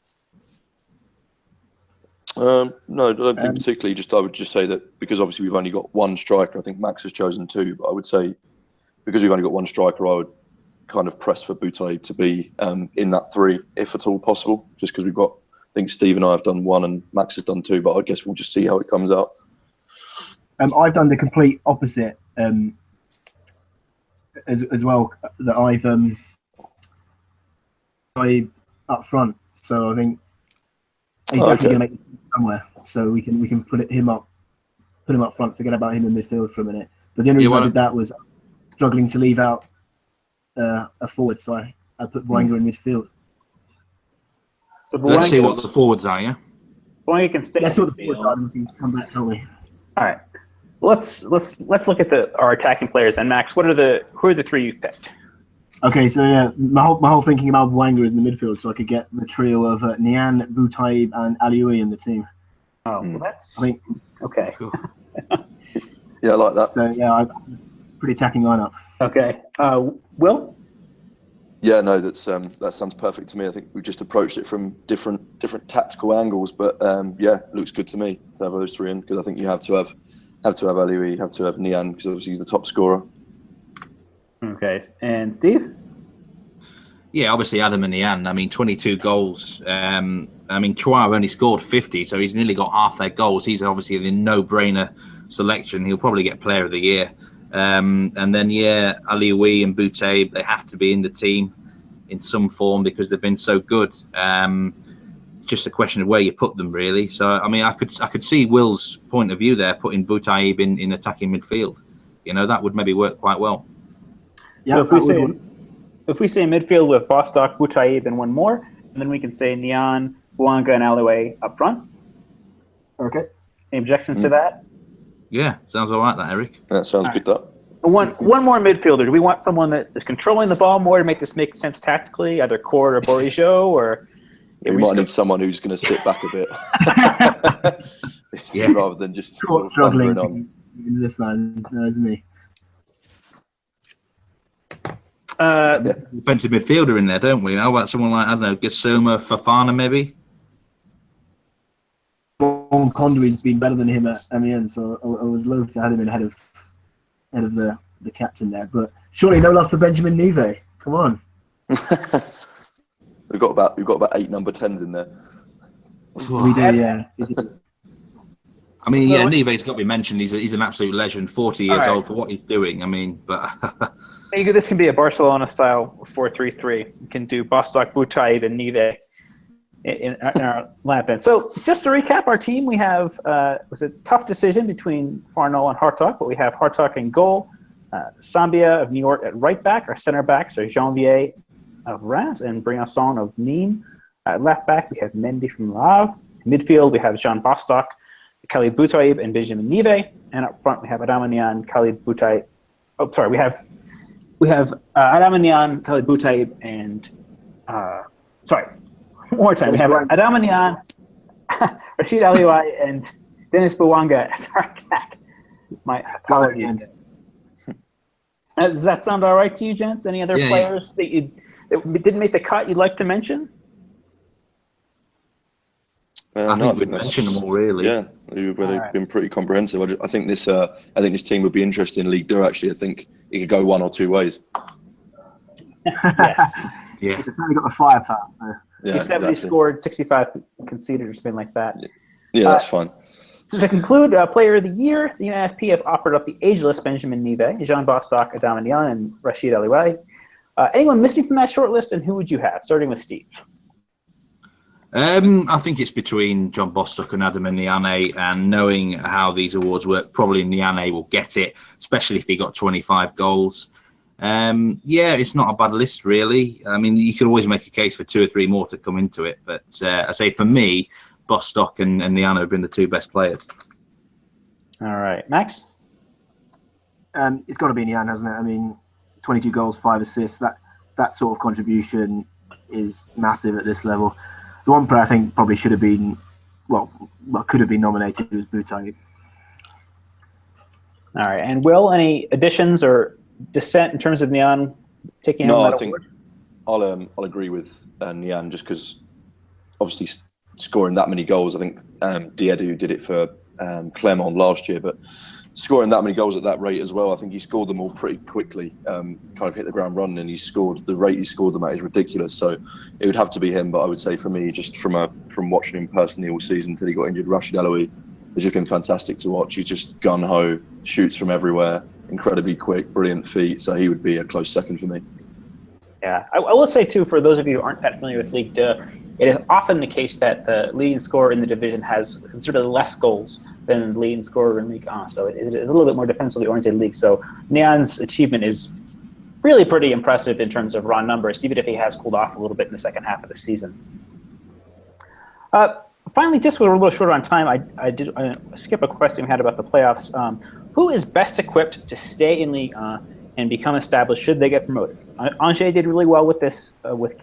No, I don't think particularly. I would just say that because obviously we've only got one striker. I think Max has chosen 2, but I would say because we've only got one striker, I would kind of press for Boutaïb to be in that 3, if at all possible. Just because we've got, I think Steve and I have done 1 and Max has done 2, but I guess we'll just see how it comes out. I've done the complete opposite as well. That I've up front, so I think he's definitely going to make it somewhere. So we can put him up front. Forget about him in midfield for a minute. But the only reason I did that was struggling to leave out a forward, so I put Bouanga in midfield. So let's see what the forwards are, yeah. Bouanga can stay. Let's see what the forwards are, and we can come back, can't we? All right. Let's look at our attacking players. And Max, who are the 3 you've picked? Okay, so yeah, my whole thinking about Bouanga is in the midfield, so I could get the trio of Nian, Boutaïb, and Alioui in the team. Oh, well, that's okay. Cool. Yeah, I like that. So yeah, pretty attacking lineup. Okay, Will? Yeah, no, that sounds perfect to me. I think we've just approached it from different tactical angles, but yeah, looks good to me to have those 3 in, because I think you have to have Alioui, you have to have Nian, because obviously he's the top scorer. Okay, and Steve? Yeah, obviously Adam and Nian. I mean, 22 goals. I mean, Chouard only scored 50, so he's nearly got half their goals. He's obviously the no-brainer selection. He'll probably get Player of the Year. And then, yeah, Alioui and Boutaïb, they have to be in the team in some form because they've been so good. Just a question of where you put them, really. So, I mean, I could see Will's point of view there, putting Boutaïb in attacking midfield. You know, that would maybe work quite well. Yeah, so if we say midfield with Bostock, Boutaïb, and one more, and then we can say Nian, Bouanga, and Alioui up front. Okay. Any objections to that? Yeah, sounds all right, that, Eric. That sounds good, that. One more midfielder. Do we want someone that is controlling the ball more to make this make sense tactically, either Court or Bourigeaud, or We might need someone who's going to sit back a bit, rather than just sort of struggling on. in this line, isn't he? Defensive midfielder in there, don't we? How about someone like, I don't know, Gassoma, Fofana, maybe? Conduit's been better than him at Amiens, so I would love to have him in ahead of the captain there. But surely no love for Benjamin Nive. Come on. We've got about 8 number 10s in there. We do, yeah. I mean, Nive's got to be mentioned. He's an absolute legend, 40 years old for what he's doing. I mean, but this can be a Barcelona-style 4-3-3. You can do Bostock, Boutaïb, and Nive in our lineup then. So just to recap our team, we have it was a tough decision between Farnell and Hartog, but we have Hartog in goal, Sambia of New York at right back. Our center backs are Janvier of Reims and Briançon of Nîmes. At left back, we have Mendy from Le Havre. In midfield, we have Jean Bostock, Khalid Boutaïb, and Benjamin Nive. And up front, we have Adamanian, Khalid Boutaïb. Oh, sorry, we have Adamanian, Khalid Boutaïb, and one more time. We have Adamanian, Rashid Aliwai, and Dennis Bouanga as our attack. My apologies. Does that sound all right to you, gents? Any other players that didn't make the cut you'd like to mention? I think we've mentioned them all, really. Yeah, we've been pretty comprehensive. I think this team would be interested in Ligue 2. Actually, I think it could go one or two ways. Yes. Yeah. It's only got the firepower. So. Yeah, 70 scored, 65 conceded, or something like that. Yeah, that's fine. So to conclude, Player of the Year, the UNFP have offered up the ageless Benjamin Nive, Jean Bostock, Adamanian, and Rashid Aliwai. Anyone missing from that shortlist, and who would you have? Starting with Steve. I think it's between John Bostock and Adam and Niane, and knowing how these awards work, probably Niane will get it, especially if he got 25 goals. It's not a bad list, really. I mean, you could always make a case for 2 or 3 more to come into it, but I say for me, Bostock and Niane have been the 2 best players. All right. Max? It's got to be Niane, hasn't it? I mean, 22 goals, 5 assists, that sort of contribution is massive at this level. The one player I think probably should have been, could have been nominated was Boutaïb. All right. And Will, any additions or dissent in terms of Niane taking home that award? I'll agree with Niane, just because obviously scoring that many goals. I think Diedu did it for Clermont last year, but scoring that many goals at that rate as well, I think he scored them all pretty quickly, kind of hit the ground running, and the rate he scored them at is ridiculous. So it would have to be him, but I would say for me, just from watching him personally all season until he got injured, Rashid Alaoui has just been fantastic to watch. He's just gun-ho, shoots from everywhere, incredibly quick, brilliant feet, so he would be a close second for me. Yeah, I will say too, for those of you who aren't that familiar with Ligue 2, it is often the case that the leading scorer in the division has considerably less goals than the leading scorer in Ligue 1. So it is a little bit more defensively oriented league. So Niane's achievement is really pretty impressive in terms of raw numbers, even if he has cooled off a little bit in the second half of the season. Finally, just we're a little short on time, I did skip a question we had about the playoffs. Who is best equipped to stay in Ligue 1 and become established should they get promoted? Angers did really well with this, with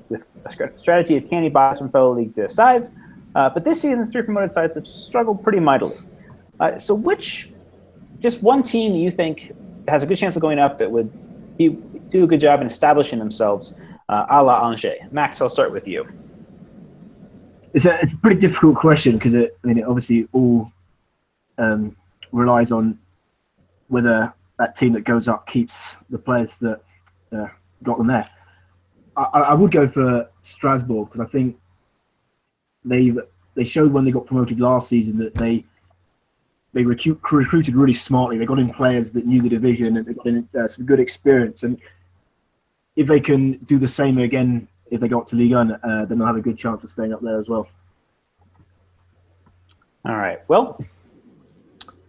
a strategy of candy buys from fellow Ligue 2 sides, but this season's 3 promoted sides have struggled pretty mightily. So just one team that you think has a good chance of going up that would do a good job in establishing themselves, a la Angers? Max, I'll start with you. It's a pretty difficult question because it obviously all relies on whether that team that goes up keeps the players that got them there. I would go for Strasbourg because I think they showed when they got promoted last season that they recruited really smartly. They got in players that knew the division and they got in some good experience. And if they can do the same again, if they got to Ligue 1, then they'll have a good chance of staying up there as well. All right. Well.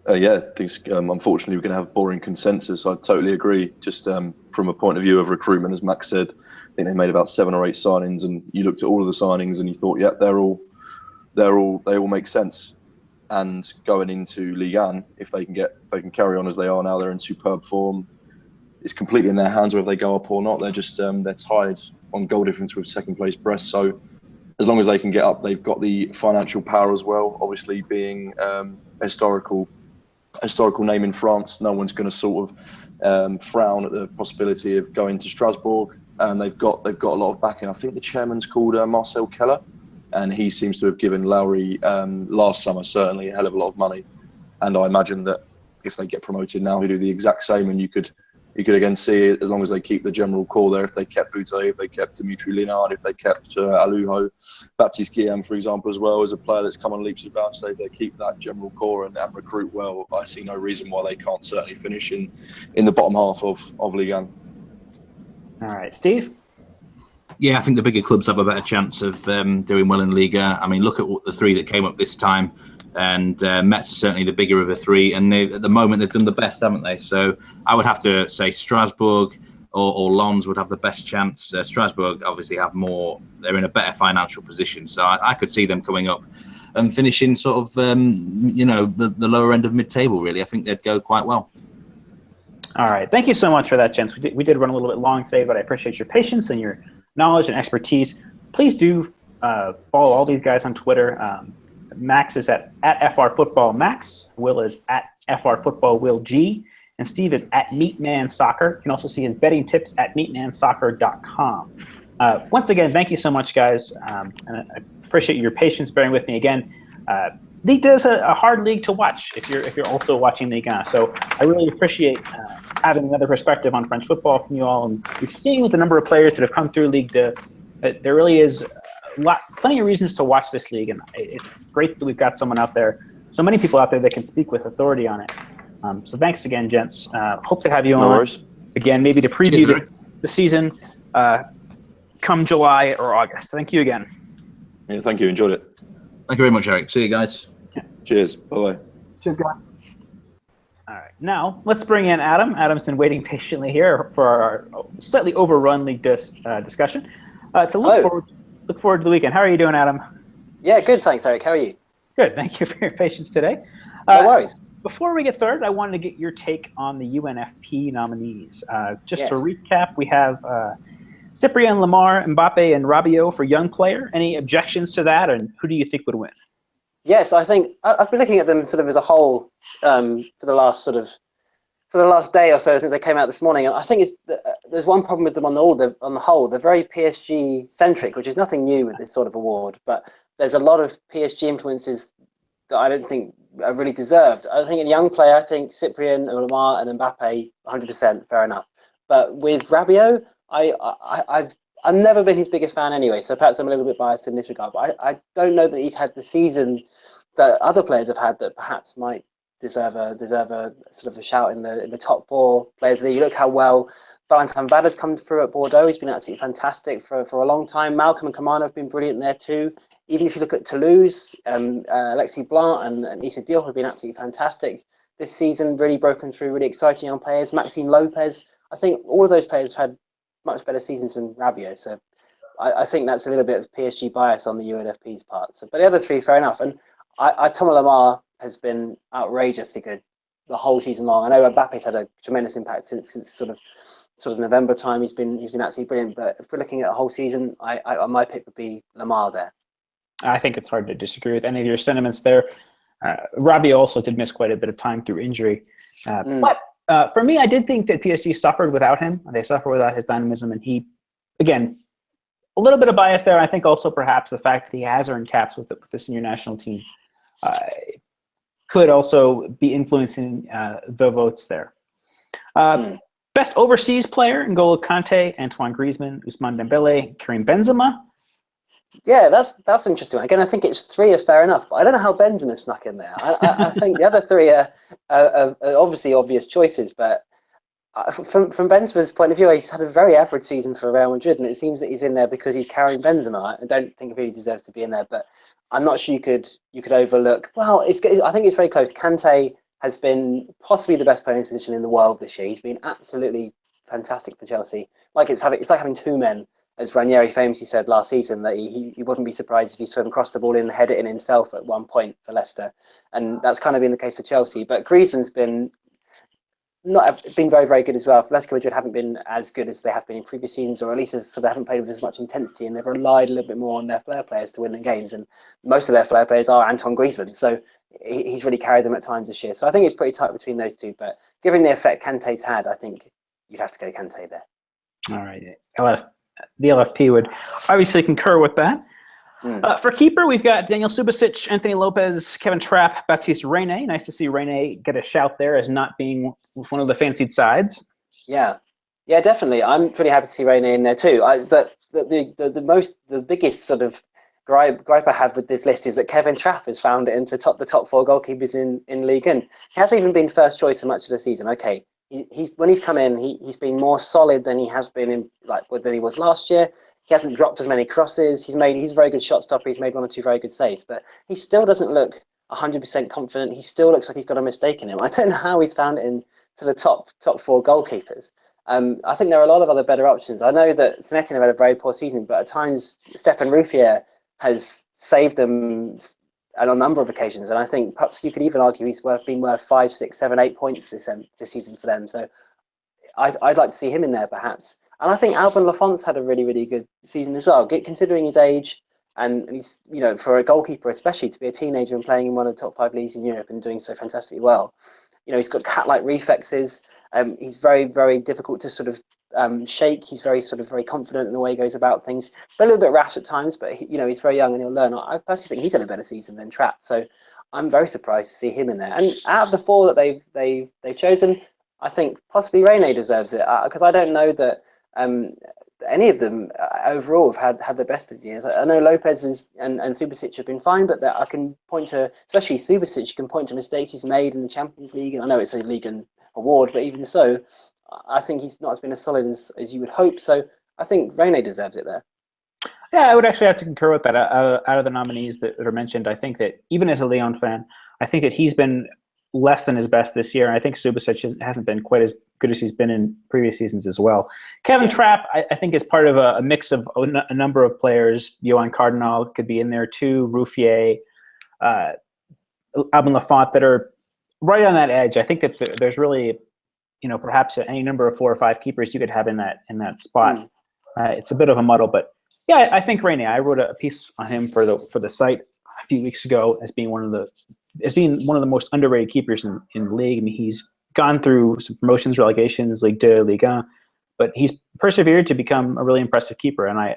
Unfortunately, we're going to have boring consensus. I totally agree. Just from a point of view of recruitment, as Max said, I think they made about 7 or 8 signings, and you looked at all of the signings and you thought, yeah, they all make sense. And going into Ligue 1, if they can carry on as they are now, they're in superb form. It's completely in their hands whether they go up or not. They're just they're tied on goal difference with second place Brest. So as long as they can get up, they've got the financial power as well. Obviously, being historical name in France, no one's going to sort of frown at the possibility of going to Strasbourg, and they've got a lot of backing. I think the chairman's called Marcel Keller, and he seems to have given Lowry last summer certainly a hell of a lot of money. And I imagine that if they get promoted now, he'll do the exact same, and you could again see it, as long as they keep the general core there. If they kept Boutet, if they kept Dimitri Linard, if they kept Alujo, Baptiste Guillaume, for example, as well, as a player that's come on leaps and bounds, if they keep that general core and recruit well, I see no reason why they can't certainly finish in the bottom half of Ligue 1. All right, Steve? Yeah, I think the bigger clubs have a better chance of doing well in Liga. I mean, look at the three that came up this time. And Metz are certainly the bigger of the three, and at the moment they've done the best, haven't they? So I would have to say Strasbourg or Lens would have the best chance. Strasbourg obviously have more; they're in a better financial position, so I could see them coming up and finishing sort of the lower end of mid-table. Really, I think they'd go quite well. All right, thank you so much for that, gents. We did run a little bit long today, but I appreciate your patience and your knowledge and expertise. Please do follow all these guys on Twitter. Max is at FRFootballMax. Will is at FRFootballWillG. And Steve is at MeatmanSoccer. You can also see his betting tips at meatmansoccer.com. Once again, thank you so much, guys. And I appreciate your patience bearing with me again. Ligue 2 is a hard league to watch if you're also watching Ligue 1. So I really appreciate having another perspective on French football from you all. And we've seen with the number of players that have come through Ligue 2, there really is plenty of reasons to watch this league, and it's great that we've got someone out there, so many people out there that can speak with authority on it. So thanks again, gents. Hope to have you on again, maybe to preview the season come July or August. Thank you again. Yeah, thank you. Enjoyed it. Thank you very much, Eric. See you guys. Yeah. Cheers. Bye-bye. Cheers, guys. All right, now let's bring in Adam. Adam's been waiting patiently here for our slightly overrun league discussion. So look forward to the weekend. How are you doing, Adam? Yeah, good. Thanks, Eric. How are you? Good. Thank you for your patience today. No worries. Before we get started, I wanted to get your take on the UNFP nominees. Just to Yes. recap, we have Cyprien, Lamar, Mbappe, and Rabiot for young player. Any objections to that, and who do you think would win? Yes, I think I've been looking at them sort of as a whole for the last day or so since they came out this morning. And I think there's one problem with them on the whole. They're very PSG centric, which is nothing new with this sort of award. But there's a lot of PSG influences that I don't think are really deserved. I think in young player, I think Cyprien, Lamar, and Mbappe, 100% fair enough. But with Rabiot, I've never been his biggest fan anyway. So perhaps I'm a little bit biased in this regard. But I don't know that he's had the season that other players have had that perhaps might deserve a sort of a shout in the top four players of the league. You look how well Valentin Vada's come through at Bordeaux. He's been absolutely fantastic for a long time. Malcolm and Kamano have been brilliant there too. Even if you look at Toulouse, Alexis Blanc and Issa Diop have been absolutely fantastic this season, really broken through, really exciting young players. Maxime Lopez, I think all of those players have had much better seasons than Rabiot. So I think that's a little bit of PSG bias on the UNFP's part. So, but the other three, fair enough. And Thomas Lemar has been outrageously good the whole season long. I know Mbappe's had a tremendous impact since sort of November time. He's been absolutely brilliant. But if we're looking at a whole season, my pick would be Lemar there. I think it's hard to disagree with any of your sentiments there. Rabiot also did miss quite a bit of time through injury. But for me, I did think that PSG suffered without him. They suffered without his dynamism. And he, again, a little bit of bias there. I think also perhaps the fact that he has earned caps with the senior national team could also be influencing the votes there. Best overseas player, N'Golo Kante, Antoine Griezmann, Ousmane Dembele, Karim Benzema. Yeah, that's interesting. Again, I think it's three are fair enough, but I don't know how Benzema snuck in there. I think the other three are obviously obvious choices, but from Benzema's point of view, he's had a very average season for Real Madrid, and it seems that he's in there because he's carrying Benzema. I don't think he really deserves to be in there, but I'm not sure you could overlook. Well, I think it's very close. Kante has been possibly the best player in his position in the world this year. He's been absolutely fantastic for Chelsea. It's like having two men. As Ranieri famously said last season, that he wouldn't be surprised if he swam across the ball and headed it in himself at one point for Leicester. And that's kind of been the case for Chelsea. But Griezmann's been not been very, very good as well. Atletico Madrid haven't been as good as they have been in previous seasons, or at least sort of haven't played with as much intensity, and they've relied a little bit more on their flair players to win the games. And most of their flair players are Antoine Griezmann, so he's really carried them at times this year. So I think it's pretty tight between those two. But given the effect Kante's had, I think you'd have to go Kante there. All right, the LFP would obviously concur with that. For keeper, we've got Daniel Subasic, Anthony Lopez, Kevin Trapp, Baptiste Rene. Nice to see Rene get a shout there as not being one of the fancied sides. Yeah, definitely. I'm pretty happy to see Rene in there too. But the biggest sort of gripe I have with this list is that Kevin Trapp has found it into the top 4 goalkeepers in Ligue 1. He hasn't even been first choice for much of the season. Okay, when he's come in, he's been more solid than he has been than he was last year. He hasn't dropped as many crosses. He's a very good shot stopper. He's made 1 or 2 very good saves, but he still doesn't look 100% confident. He still looks like he's got a mistake in him. I don't know how he's found it into the top 4 goalkeepers. I think there are a lot of other better options. I know that Zanetti have had a very poor season, but at times Stéphane Ruffier has saved them on a number of occasions, and I think perhaps you could even argue he's been worth 5, 6, 7, 8 points this season for them. So I'd like to see him in there perhaps. And I think Alban Lafont's had a really, really good season as well, considering his age, and he's, for a goalkeeper especially, to be a teenager and playing in one of the top 5 leagues in Europe and doing so fantastically well. He's got cat-like reflexes. He's very, very difficult to sort of shake. He's very confident in the way he goes about things, but a little bit rash at times. But he's very young and he'll learn. I personally think he's had a better season than Trapp, so I'm very surprised to see him in there. And out of the 4 that they've chosen, I think possibly Rene deserves it, because I don't know that any of them overall have had the best of years. I know Lopez and Subasic have been fine, but I can point to, especially Subasic, you can point to mistakes he's made in the Champions League. And I know it's a league award, but even so, I think he's not been as solid as you would hope. So I think Rene deserves it there. Yeah, I would actually have to concur with that. Out of the nominees that are mentioned, I think that even as a Lyon fan, I think that he's been less than his best this year. And I think Subasic hasn't been quite as good as he's been in previous seasons as well. Kevin Trapp, I think, is part of a mix of a number of players. Johan Cardinal could be in there too, Ruffier, Alban Lafont, that are right on that edge. I think that there's really, perhaps any number of 4 or 5 keepers you could have in that spot. It's a bit of a muddle, but yeah, I think Rene. I wrote a piece on him for the site a few weeks ago as being one of the most underrated keepers in Ligue. I mean, he's gone through some promotions, relegations, Ligue 2, Ligue 1, but he's persevered to become a really impressive keeper. And I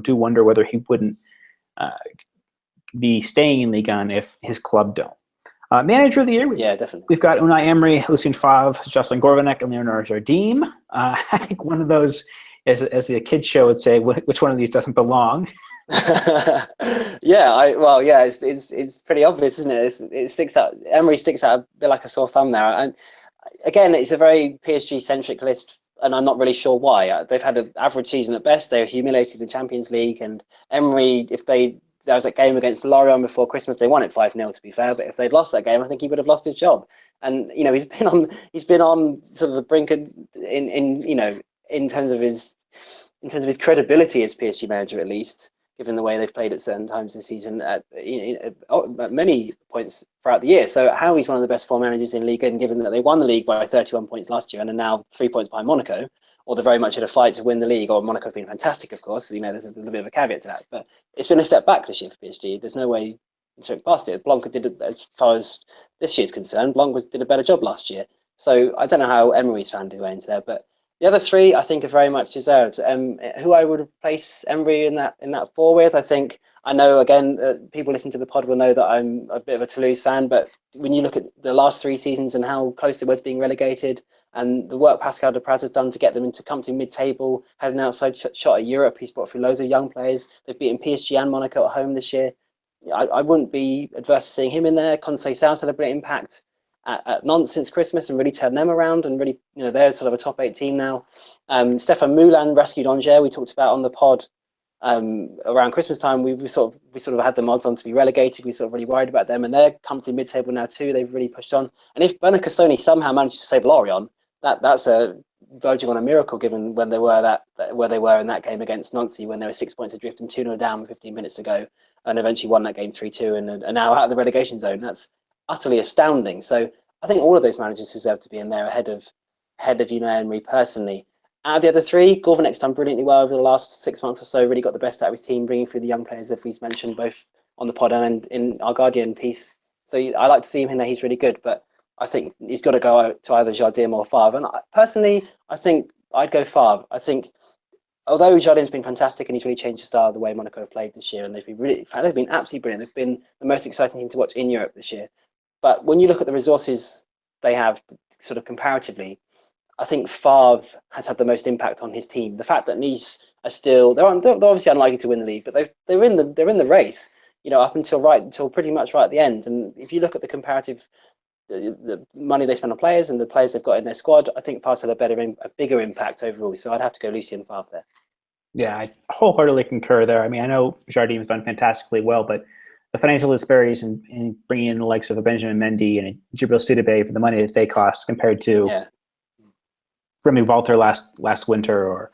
do wonder whether he wouldn't be staying in Ligue 1 if his club don't. Manager of the year, yeah, definitely. We've got Unai Emery, Lucien Favre, Jocelyn Gourvenec, and Leonard Jardim. I think one of those, as the kids show would say, which one of these doesn't belong. It's pretty obvious, isn't it? It sticks out. Emery sticks out a bit like a sore thumb there. And again, it's a very PSG centric list, and I'm not really sure why. They've had an average season at best. They were humiliated in the Champions League, and Emery, there was that game against Lorient before Christmas. They won it 5-0, to be fair. But if they'd lost that game, I think he would have lost his job. And he's been on sort of the brink of, in terms of his credibility as PSG manager, at least, given the way they've played at certain times this season at many points throughout the year. So how he's one of the best 4 managers in Ligue 1, given that they won the league by 31 points last year and are now 3 points behind Monaco, or they're very much in a fight to win the league, or Monaco have been fantastic, of course. There's a little bit of a caveat to that. But it's been a step back this year for PSG. There's no way to look past it. Blanc did, as far as this year's concerned, did a better job last year. So I don't know how Emery's found his way into there, but the other 3, I think, are very much deserved. Who I would replace Emery in that 4 with, I know, again, people listening to the pod will know that I'm a bit of a Toulouse fan, but when you look at the last 3 seasons and how close they were to being relegated, and the work Pascal Dupraz has done to get them to come to mid-table, had an outside shot at Europe, he's brought through loads of young players. They've beaten PSG and Monaco at home this year. I wouldn't be adverse to seeing him in there. Conceição had a brilliant impact at Nantes since Christmas and really turned them around, and really, they're sort of a top 8 team now. Stéphane Moulin rescued Angers, we talked about on the pod around Christmas time. We sort of had the odds on to be relegated. We sort of really worried about them, and they're come to mid-table now too. They've really pushed on. And if Bernard Cassoni somehow manages to save Lorient, that's verging on a miracle, given when they were where they were in that game against Nancy, when they were 6 points adrift and 2-0 down with 15 minutes to go, and eventually won that game 3-2 and are now out of the relegation zone. That's utterly astounding. So I think all of those managers deserve to be in there ahead of Unai Emery personally. Out of the other three, Gourvenec's done brilliantly well over the last 6 months or so, really got the best out of his team, bringing through the young players, as we've mentioned, both on the pod and in our Guardian piece. So I like to see him in there, he's really good, but I think he's got to go to either Jardim or Favre. And personally, I think I'd go Favre. I think, although Jardim's been fantastic and he's really changed the style of the way Monaco have played this year, and they've been absolutely brilliant. They've been the most exciting team to watch in Europe this year. But when you look at the resources they have sort of comparatively, I think Favre has had the most impact on his team. The fact that Nice are still, they're obviously unlikely to win the league, but they're in the race, up until pretty much right at the end. And if you look at the comparative, the money they spend on players and the players they've got in their squad, I think Favre's had a bigger impact overall. So I'd have to go Lucien Favre there. Yeah, I wholeheartedly concur there. I mean, I know Jardim's done fantastically well, but the financial disparities in bringing in the likes of a Benjamin Mendy and a Djibril Sidibe for the money that they cost compared to Remy Walter last winter, or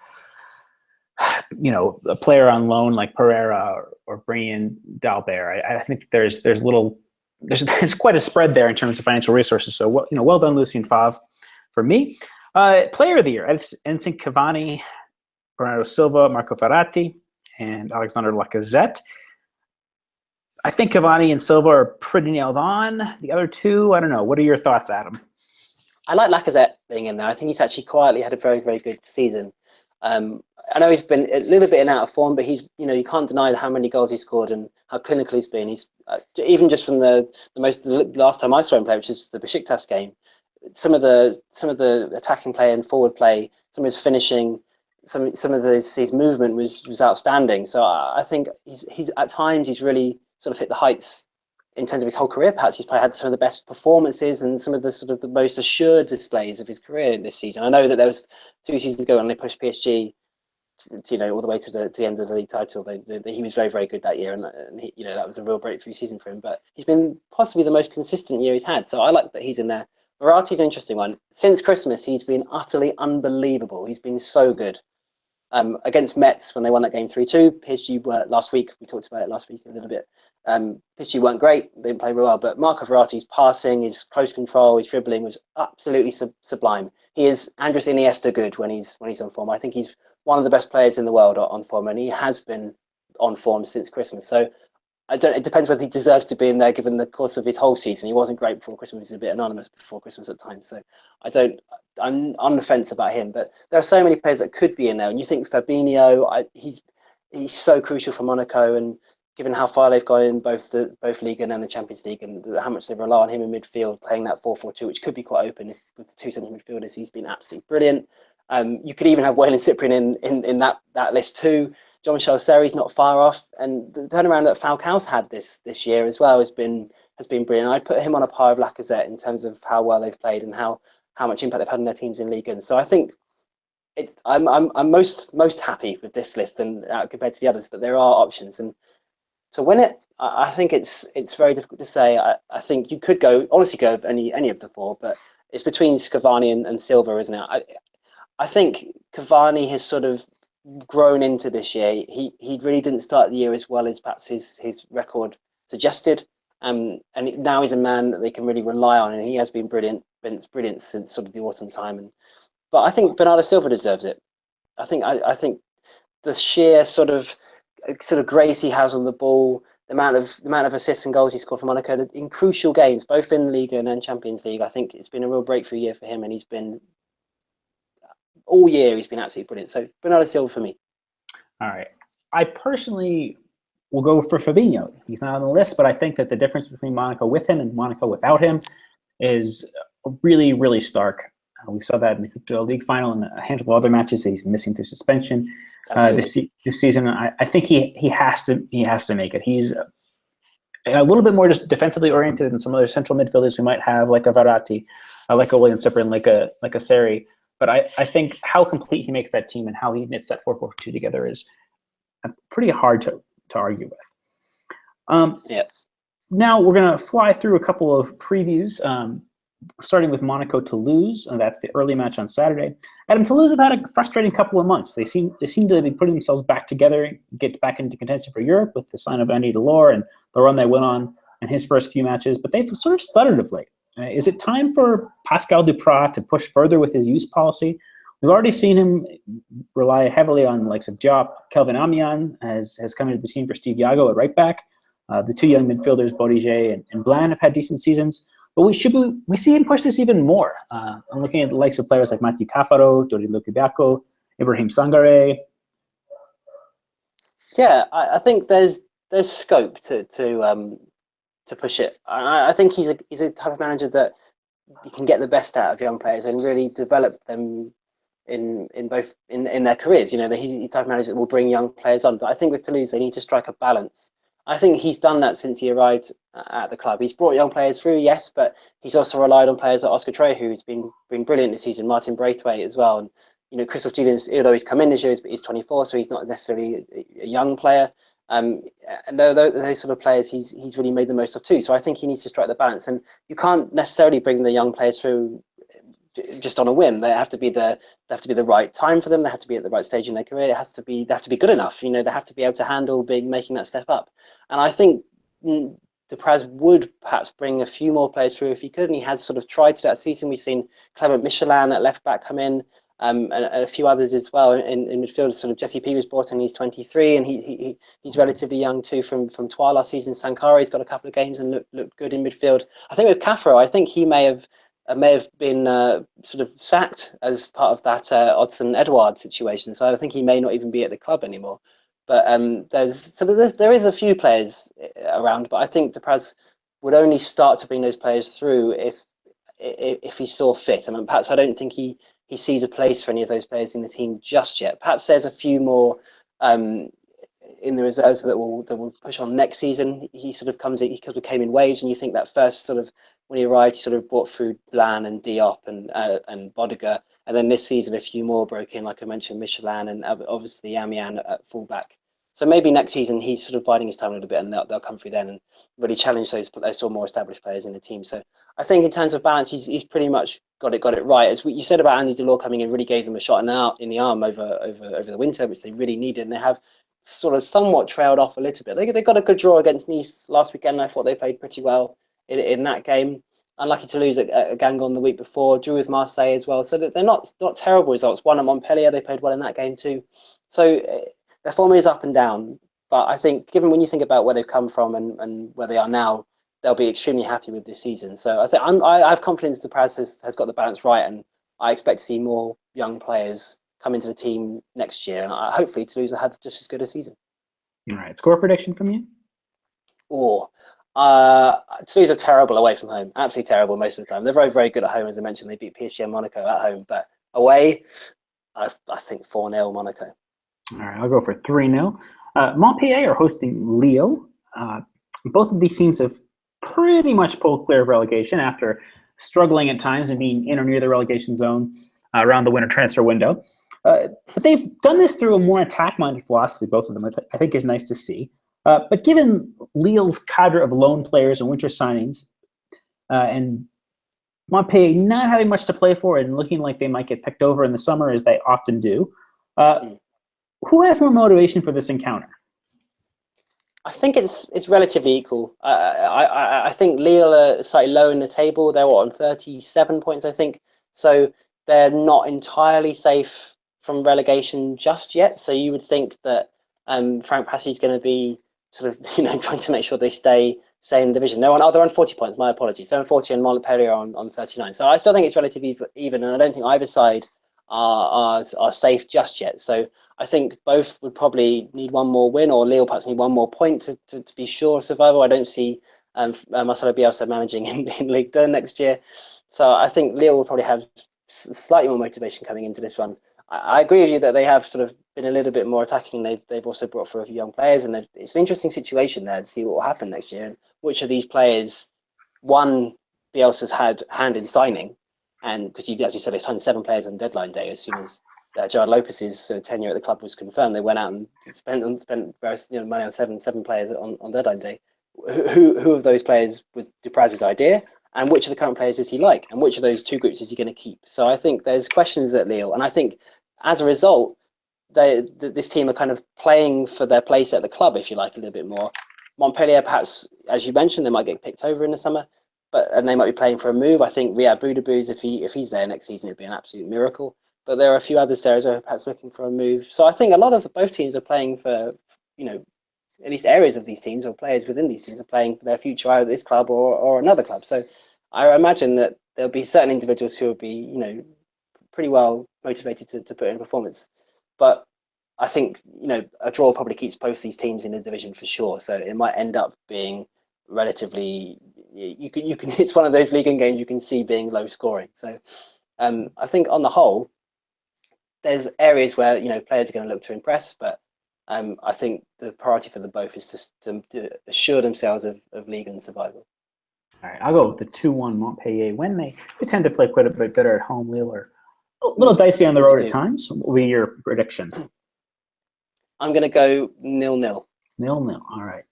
a player on loan like Pereira, or bringing in Dalbert. I think there's quite a spread there in terms of financial resources. So well done, Lucien Favre. For me, player of the year, Edinson Cavani, Bernardo Silva, Marco Verratti, and Alexander Lacazette. I think Cavani and Silva are pretty nailed on. The other two, I don't know. What are your thoughts, Adam? I like Lacazette being in there. I think he's actually quietly had a very, very good season. I know he's been a little bit in out of form, but he's, you can't deny how many goals he scored and how clinical he's been. He's even just from the last time I saw him play, which is the Besiktas game. Some of the attacking play and forward play, some of his finishing, some of his movement was outstanding. So I think he's at times he's really sort of hit the heights in terms of his whole career. Perhaps he's probably had some of the best performances and some of the sort of the most assured displays of his career this season. I know that there was 2 seasons ago when they pushed PSG, all the way to the end of the league title. He was very, very good that year, and he, that was a real breakthrough season for him. But he's been possibly the most consistent year he's had. So I like that he's in there. Verratti's an interesting one. Since Christmas, he's been utterly unbelievable. He's been so good. Against Metz when they won that game 3-2. PSG were last week. We talked about it last week a little bit. PSG weren't great. They didn't play very well. But Marco Verratti's passing, his close control, his dribbling was absolutely sublime. He is Andres Iniesta good when he's on form. I think he's one of the best players in the world on form, and he has been on form since Christmas. So it depends whether he deserves to be in there given the course of his whole season. He wasn't great before Christmas. He was a bit anonymous before Christmas at times. So I'm on the fence about him. But there are so many players that could be in there. And you think Fabinho, he's so crucial for Monaco, and given how far they've gone in both Ligue and the Champions League, and how much they rely on him in midfield, playing that 4-4-2, which could be quite open with the 2 central midfielders. He's been absolutely brilliant. You could even have Waylon Cyprian in that list too. Jean-Michel Seri's not far off, and the turnaround that Falcao's had this year as well has been brilliant. I'd put him on a par of Lacazette in terms of how well they've played and how much impact they've had on their teams in Ligue 1. So I think I'm most happy with this list and compared to the others, but there are options, and to win it, I think it's very difficult to say. I think you could honestly go with any of the 4, but it's between Cavani and Silva, isn't it? I think Cavani has sort of grown into this year. He really didn't start the year as well as perhaps his record suggested. And now he's a man that they can really rely on, and he has been brilliant since sort of the autumn time. But I think Bernardo Silva deserves it. I think the sheer sort of grace he has on the ball, the amount of assists and goals he scored for Monaco in crucial games, both in Ligue and Champions League. I think it's been a real breakthrough year for him, and he's been all year he's been absolutely brilliant. So Bernardo Silva for me. All right. I personally will go for Fabinho. He's not on the list, but I think that the difference between Monaco with him and Monaco without him is really, really stark. We saw that in the Coupe de la Ligue final and a handful of other matches that he's missing through suspension this season. I think he has to make it. He's a little bit more just defensively oriented than some other central midfielders we might have, like a Verratti, like a William Cyprian, like a Seri. But I think how complete he makes that team and how he knits that 4-4-2 together is pretty hard to argue with. Now we're going to fly through a couple of previews, starting with Monaco-Toulouse, and that's the early match on Saturday. Adam, Toulouse have had a frustrating couple of months. They seem to be putting themselves back together, get back into contention for Europe with the sign of Andy Delors and the run they went on in his first few matches, but they've sort of stuttered of late. Is it time for Pascal Duprat to push further with his use policy? We've already seen him rely heavily on the likes of Diop. Kelvin Amian has come into the team for Steve Yago at right back. The two young midfielders, Bodiger and Bland, have had decent seasons. But we see him push this even more. I'm looking at the likes of players like Mathieu Cafaro, Dori Lukubiako, Ibrahim Sangare. Yeah, I think there's scope to push it. I think he's a type of manager that you can get the best out of young players and really develop them in their careers. You know, he's the type of manager that will bring young players on. But I think with Toulouse, they need to strike a balance. I think he's done that since he arrived at the club. He's brought young players through, yes, but he's also relied on players like Oscar Trejo, who's been brilliant this season, Martin Braithwaite as well. And, you know, Christophe Julien's, although he's come in this year, he's 24, so he's not necessarily a young player. And those sort of players he's really made the most of too. So I think he needs to strike the balance. And you can't necessarily bring the young players through just on a whim. They have to be the right time for them. They have to be at the right stage in their career. They have to be good enough. You know, they have to be able to handle making that step up. And I think Dupraz would perhaps bring a few more players through if he could. And he has sort of tried to that season. We've seen Clement Michelin at left back come in, and a few others as well in midfield. Sort of Jesse P was brought in. He's 23, and he's relatively young too from Troyes last season. Sankare's got a couple of games and looked good in midfield. I think with Cafaro, I think he may have been sort of sacked as part of that Odson-Edouard situation. So I think he may not even be at the club anymore. But there is a few players around, but I think Dupraz would only start to bring those players through if he saw fit. And perhaps I don't think he sees a place for any of those players in the team just yet. Perhaps there's a few more in the reserves that will push on next season. He sort of comes in because we came in waves, and you think that first sort of when he arrived, he sort of brought through Blanc and Diop and Bodiger, and then this season a few more broke in, like I mentioned, Michelin and obviously Amian at fullback. So maybe next season he's sort of biding his time a little bit, and they'll come through then and really challenge those more established players in the team. So I think in terms of balance, he's pretty much got it right. As you said about Andy Delors coming in, really gave them a shot in the arm over the winter, which they really needed, and they have sort of somewhat trailed off a little bit. They got a good draw against Nice last weekend. I thought they played pretty well in that game. Unlucky to lose at Gangon the week before. Drew with Marseille as well. So that they're not terrible results. One at Montpellier, they played well in that game too. So their form is up and down. But I think, given when you think about where they've come from and where they are now, they'll be extremely happy with this season. So I think I have confidence Dupraz has got the balance right, and I expect to see more young players come into the team next year. And hopefully Toulouse will have just as good a season. All right, score prediction from you? Toulouse are terrible away from home. Absolutely terrible most of the time. They're very, very good at home. As I mentioned, they beat PSG and Monaco at home. But away, I think 4-0 Monaco. All right, I'll go for 3-0. Montpellier are hosting Lille. Both of these teams have pretty much pulled clear of relegation after struggling at times and being in or near the relegation zone around the winter transfer window. But they've done this through a more attack-minded philosophy, both of them, I think is nice to see. But given Lille's cadre of loan players and winter signings, and Montpellier not having much to play for and looking like they might get picked over in the summer, as they often do, who has more motivation for this encounter? I think it's relatively equal. I think Lille are slightly low in the table. They're on 37 points, I think. So they're not entirely safe from relegation just yet. So you would think that Frank Passy is going to be sort of, trying to make sure they stay in the division. They're on 40 points. My apologies. They're on 40 and Montpellier on 39. So I still think it's relatively even, and I don't think either side are safe just yet. So I think both would probably need one more win, or Lille perhaps need one more point to be sure of survival. I don't see Marcelo Bielsa managing in Ligue 2 next year. So I think Lille will probably have slightly more motivation coming into this one. I agree with you that they have sort of been a little bit more attacking. They've also brought for a few young players, and it's an interesting situation there to see what will happen next year and which of these players, one, Bielsa's had hand in signing, and because as you said, they signed 7 players on deadline day. As soon as Gerard Lopez's tenure at the club was confirmed, they went out and spent various money on seven players on deadline day. Who of those players was Dupraz's idea? And which of the current players does he like? And which of those 2 groups is he going to keep? So I think there's questions at Lille. And I think as a result, this team are kind of playing for their place at the club, if you like, a little bit more. Montpellier, perhaps, as you mentioned, they might get picked over in the summer. and they might be playing for a move. I think Riyad Boudebouz, if he's there next season, it'd be an absolute miracle. But there are a few others there as well, perhaps looking for a move. So I think a lot of both teams are playing for, at least areas of these teams or players within these teams are playing for their future, either this club or another club. So I imagine that there'll be certain individuals who will be, pretty well motivated to put in a performance. But I think, a draw probably keeps both these teams in the division for sure. So it might end up being relatively, you can it's one of those Ligue games you can see being low scoring. So I think on the whole, there's areas where, players are going to look to impress, but I think the priority for them both is to assure themselves of Ligue and survival. All right, I'll go with the 2-1 Montpellier win. They tend to play quite a bit better at home. Lille are a little dicey on the road at times. What will be your prediction? I'm going to go 0-0. 0-0. All right.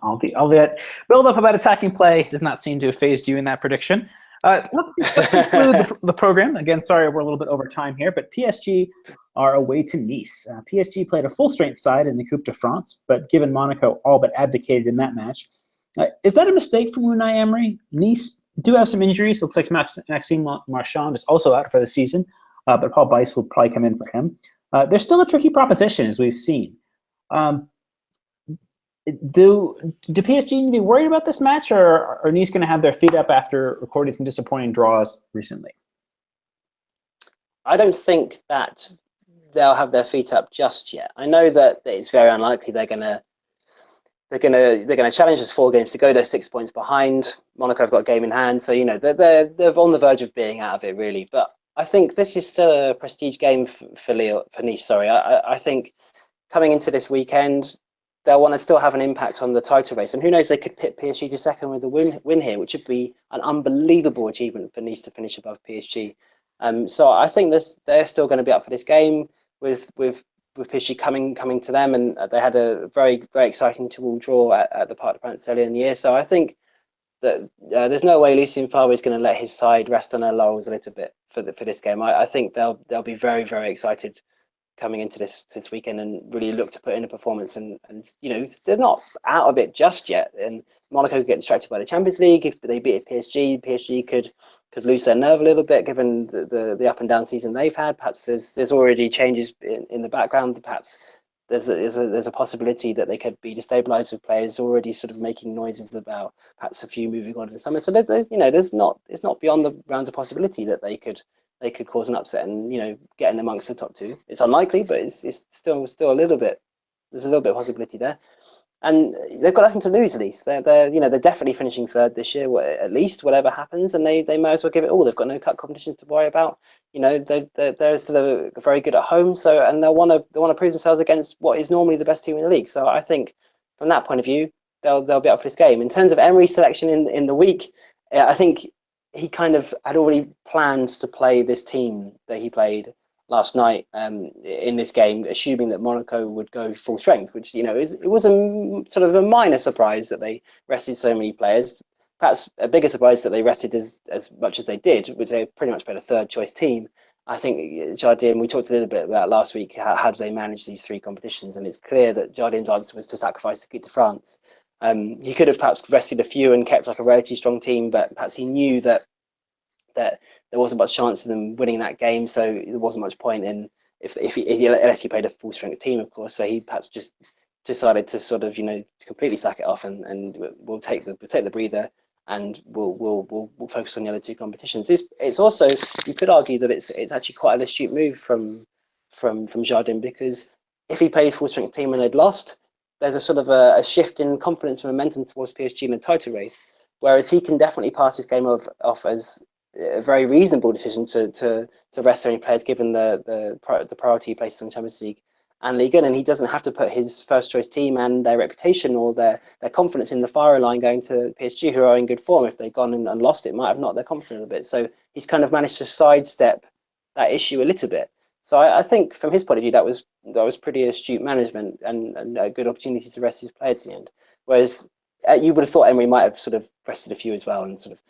Albeit build up about attacking play does not seem to have phased you in that prediction. Let's conclude the program. Again, sorry we're a little bit over time here, but PSG are away to Nice. PSG played a full-strength side in the Coupe de France, but given Monaco all but abdicated in that match. Is that a mistake from Unai Emery? Nice do have some injuries. Looks like Maxime Marchand is also out for the season, but Paul Bice will probably come in for him. They're still a tricky proposition, as we've seen. Do PSG need to be worried about this match, or are Nice going to have their feet up after recording some disappointing draws recently? I don't think that they'll have their feet up just yet. I know that it's very unlikely they're going to challenge us 4 games to go. They're 6 points behind. Monaco have got a game in hand, so they're on the verge of being out of it really. But I think this is still a prestige game for Nice. Sorry, I think coming into this weekend, they'll want to still have an impact on the title race. And who knows, they could pit PSG to second with a win here, which would be an unbelievable achievement for Nice to finish above PSG. So I think they're still going to be up for this game with PSG coming to them. And they had a very, very exciting 2-2 draw at the Parc des Princes earlier in the year. So I think that there's no way Lucien Favre is going to let his side rest on their laurels a little bit for this game. I think they'll be very, very excited coming into this weekend and really look to put in a performance, and they're not out of it just yet. And Monaco could get distracted by the Champions League if they beat PSG could lose their nerve a little bit given the up and down season they've had. Perhaps there's already changes in the background. Perhaps there's a possibility that they could be destabilised with players already sort of making noises about perhaps a few moving on in the summer. So it's not beyond the realms of possibility that they could cause an upset and get in amongst the top 2. It's unlikely, but it's still a little bit. There's a little bit of possibility there, and they've got nothing to lose. At least they're definitely finishing 3rd this year, at least whatever happens, and they may as well give it all. They've got no cup competition to worry about. They're still very good at home, so and they'll want to prove themselves against what is normally the best team in the league. So I think from that point of view, they'll be up for this game. In terms of Emery's selection in the week, I think he kind of had already planned to play this team that he played last night in this game, assuming that Monaco would go full strength, which it was a sort of a minor surprise that they rested so many players. Perhaps a bigger surprise that they rested as much as they did, which they pretty much played a 3rd choice team. I think Jardim, we talked a little bit about last week how do they manage these 3 competitions, and it's clear that Jardim's answer was to sacrifice the Coupe de France. He could have perhaps rested a few and kept like a relatively strong team, but perhaps he knew that there wasn't much chance of them winning that game, so there wasn't much point in unless he played a full strength team, of course. So he perhaps just decided to sort of completely sack it off and we'll take the breather and we'll focus on the other 2 competitions. It's also, you could argue that it's actually quite an astute move from Jardim, because if he played a full strength team and they'd lost, there's a sort of a shift in confidence and momentum towards PSG in the title race, whereas he can definitely pass this game off as a very reasonable decision to rest so many players given the priority he places on Champions League and Ligue 1, and he doesn't have to put his first choice team and their reputation or their confidence in the firing line going to PSG, who are in good form. If they'd gone and lost, it might have knocked their confidence a bit. So he's kind of managed to sidestep that issue a little bit. So I think from his point of view, that was pretty astute management and a good opportunity to rest his players in the end. Whereas you would have thought Emery might have sort of rested a few as well, and sort of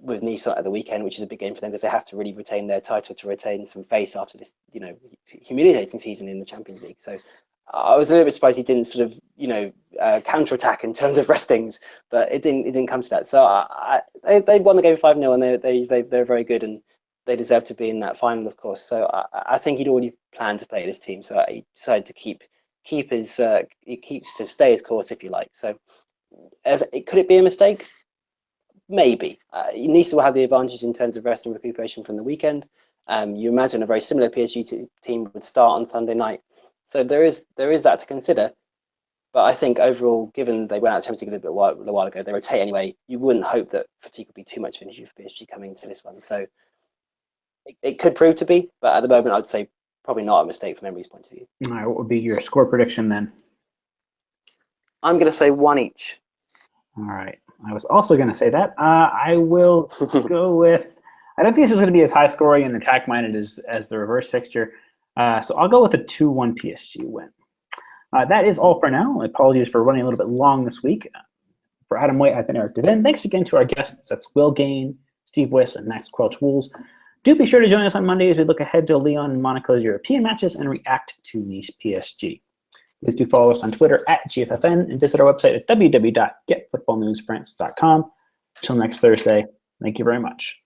with Nice at the weekend, which is a big game for them because they have to really retain their title to retain some face after this humiliating season in the Champions League. So I was a little bit surprised he didn't sort of, counterattack in terms of restings, but it didn't come to that. So they won the game 5-0, and they're very good, and they deserve to be in that final, of course. So I think he'd already planned to play this team, so he decided to stay his course, if you like. So could it be a mistake? Maybe. Nice will have the advantage in terms of rest and recuperation from the weekend. You imagine a very similar PSG team would start on Sunday night. So there is that to consider. But I think overall, given they went out to Champions League a while ago, they rotate anyway. You wouldn't hope that fatigue would be too much of an issue for PSG coming into this one. So it could prove to be, but at the moment, I'd say probably not a mistake from Emery's point of view. All right, what would be your score prediction then? I'm going to say 1 each. All right. I was also going to say that. I will go with, I don't think this is going to be a tie scoring and attack-minded as the reverse fixture. So I'll go with a 2-1 PSG win. That is all for now. Apologies for running a little bit long this week. For Adam White, I've been Eric Devin. Thanks again to our guests. That's Will Gane, Steve Wyss, and Max Quelch-Wools. Do be sure to join us on Monday as we look ahead to Lyon and Monaco's European matches and react to Nice-PSG. Please do follow us on Twitter @GFFN and visit our website at www.getfootballnewsfrance.com. Until next Thursday, thank you very much.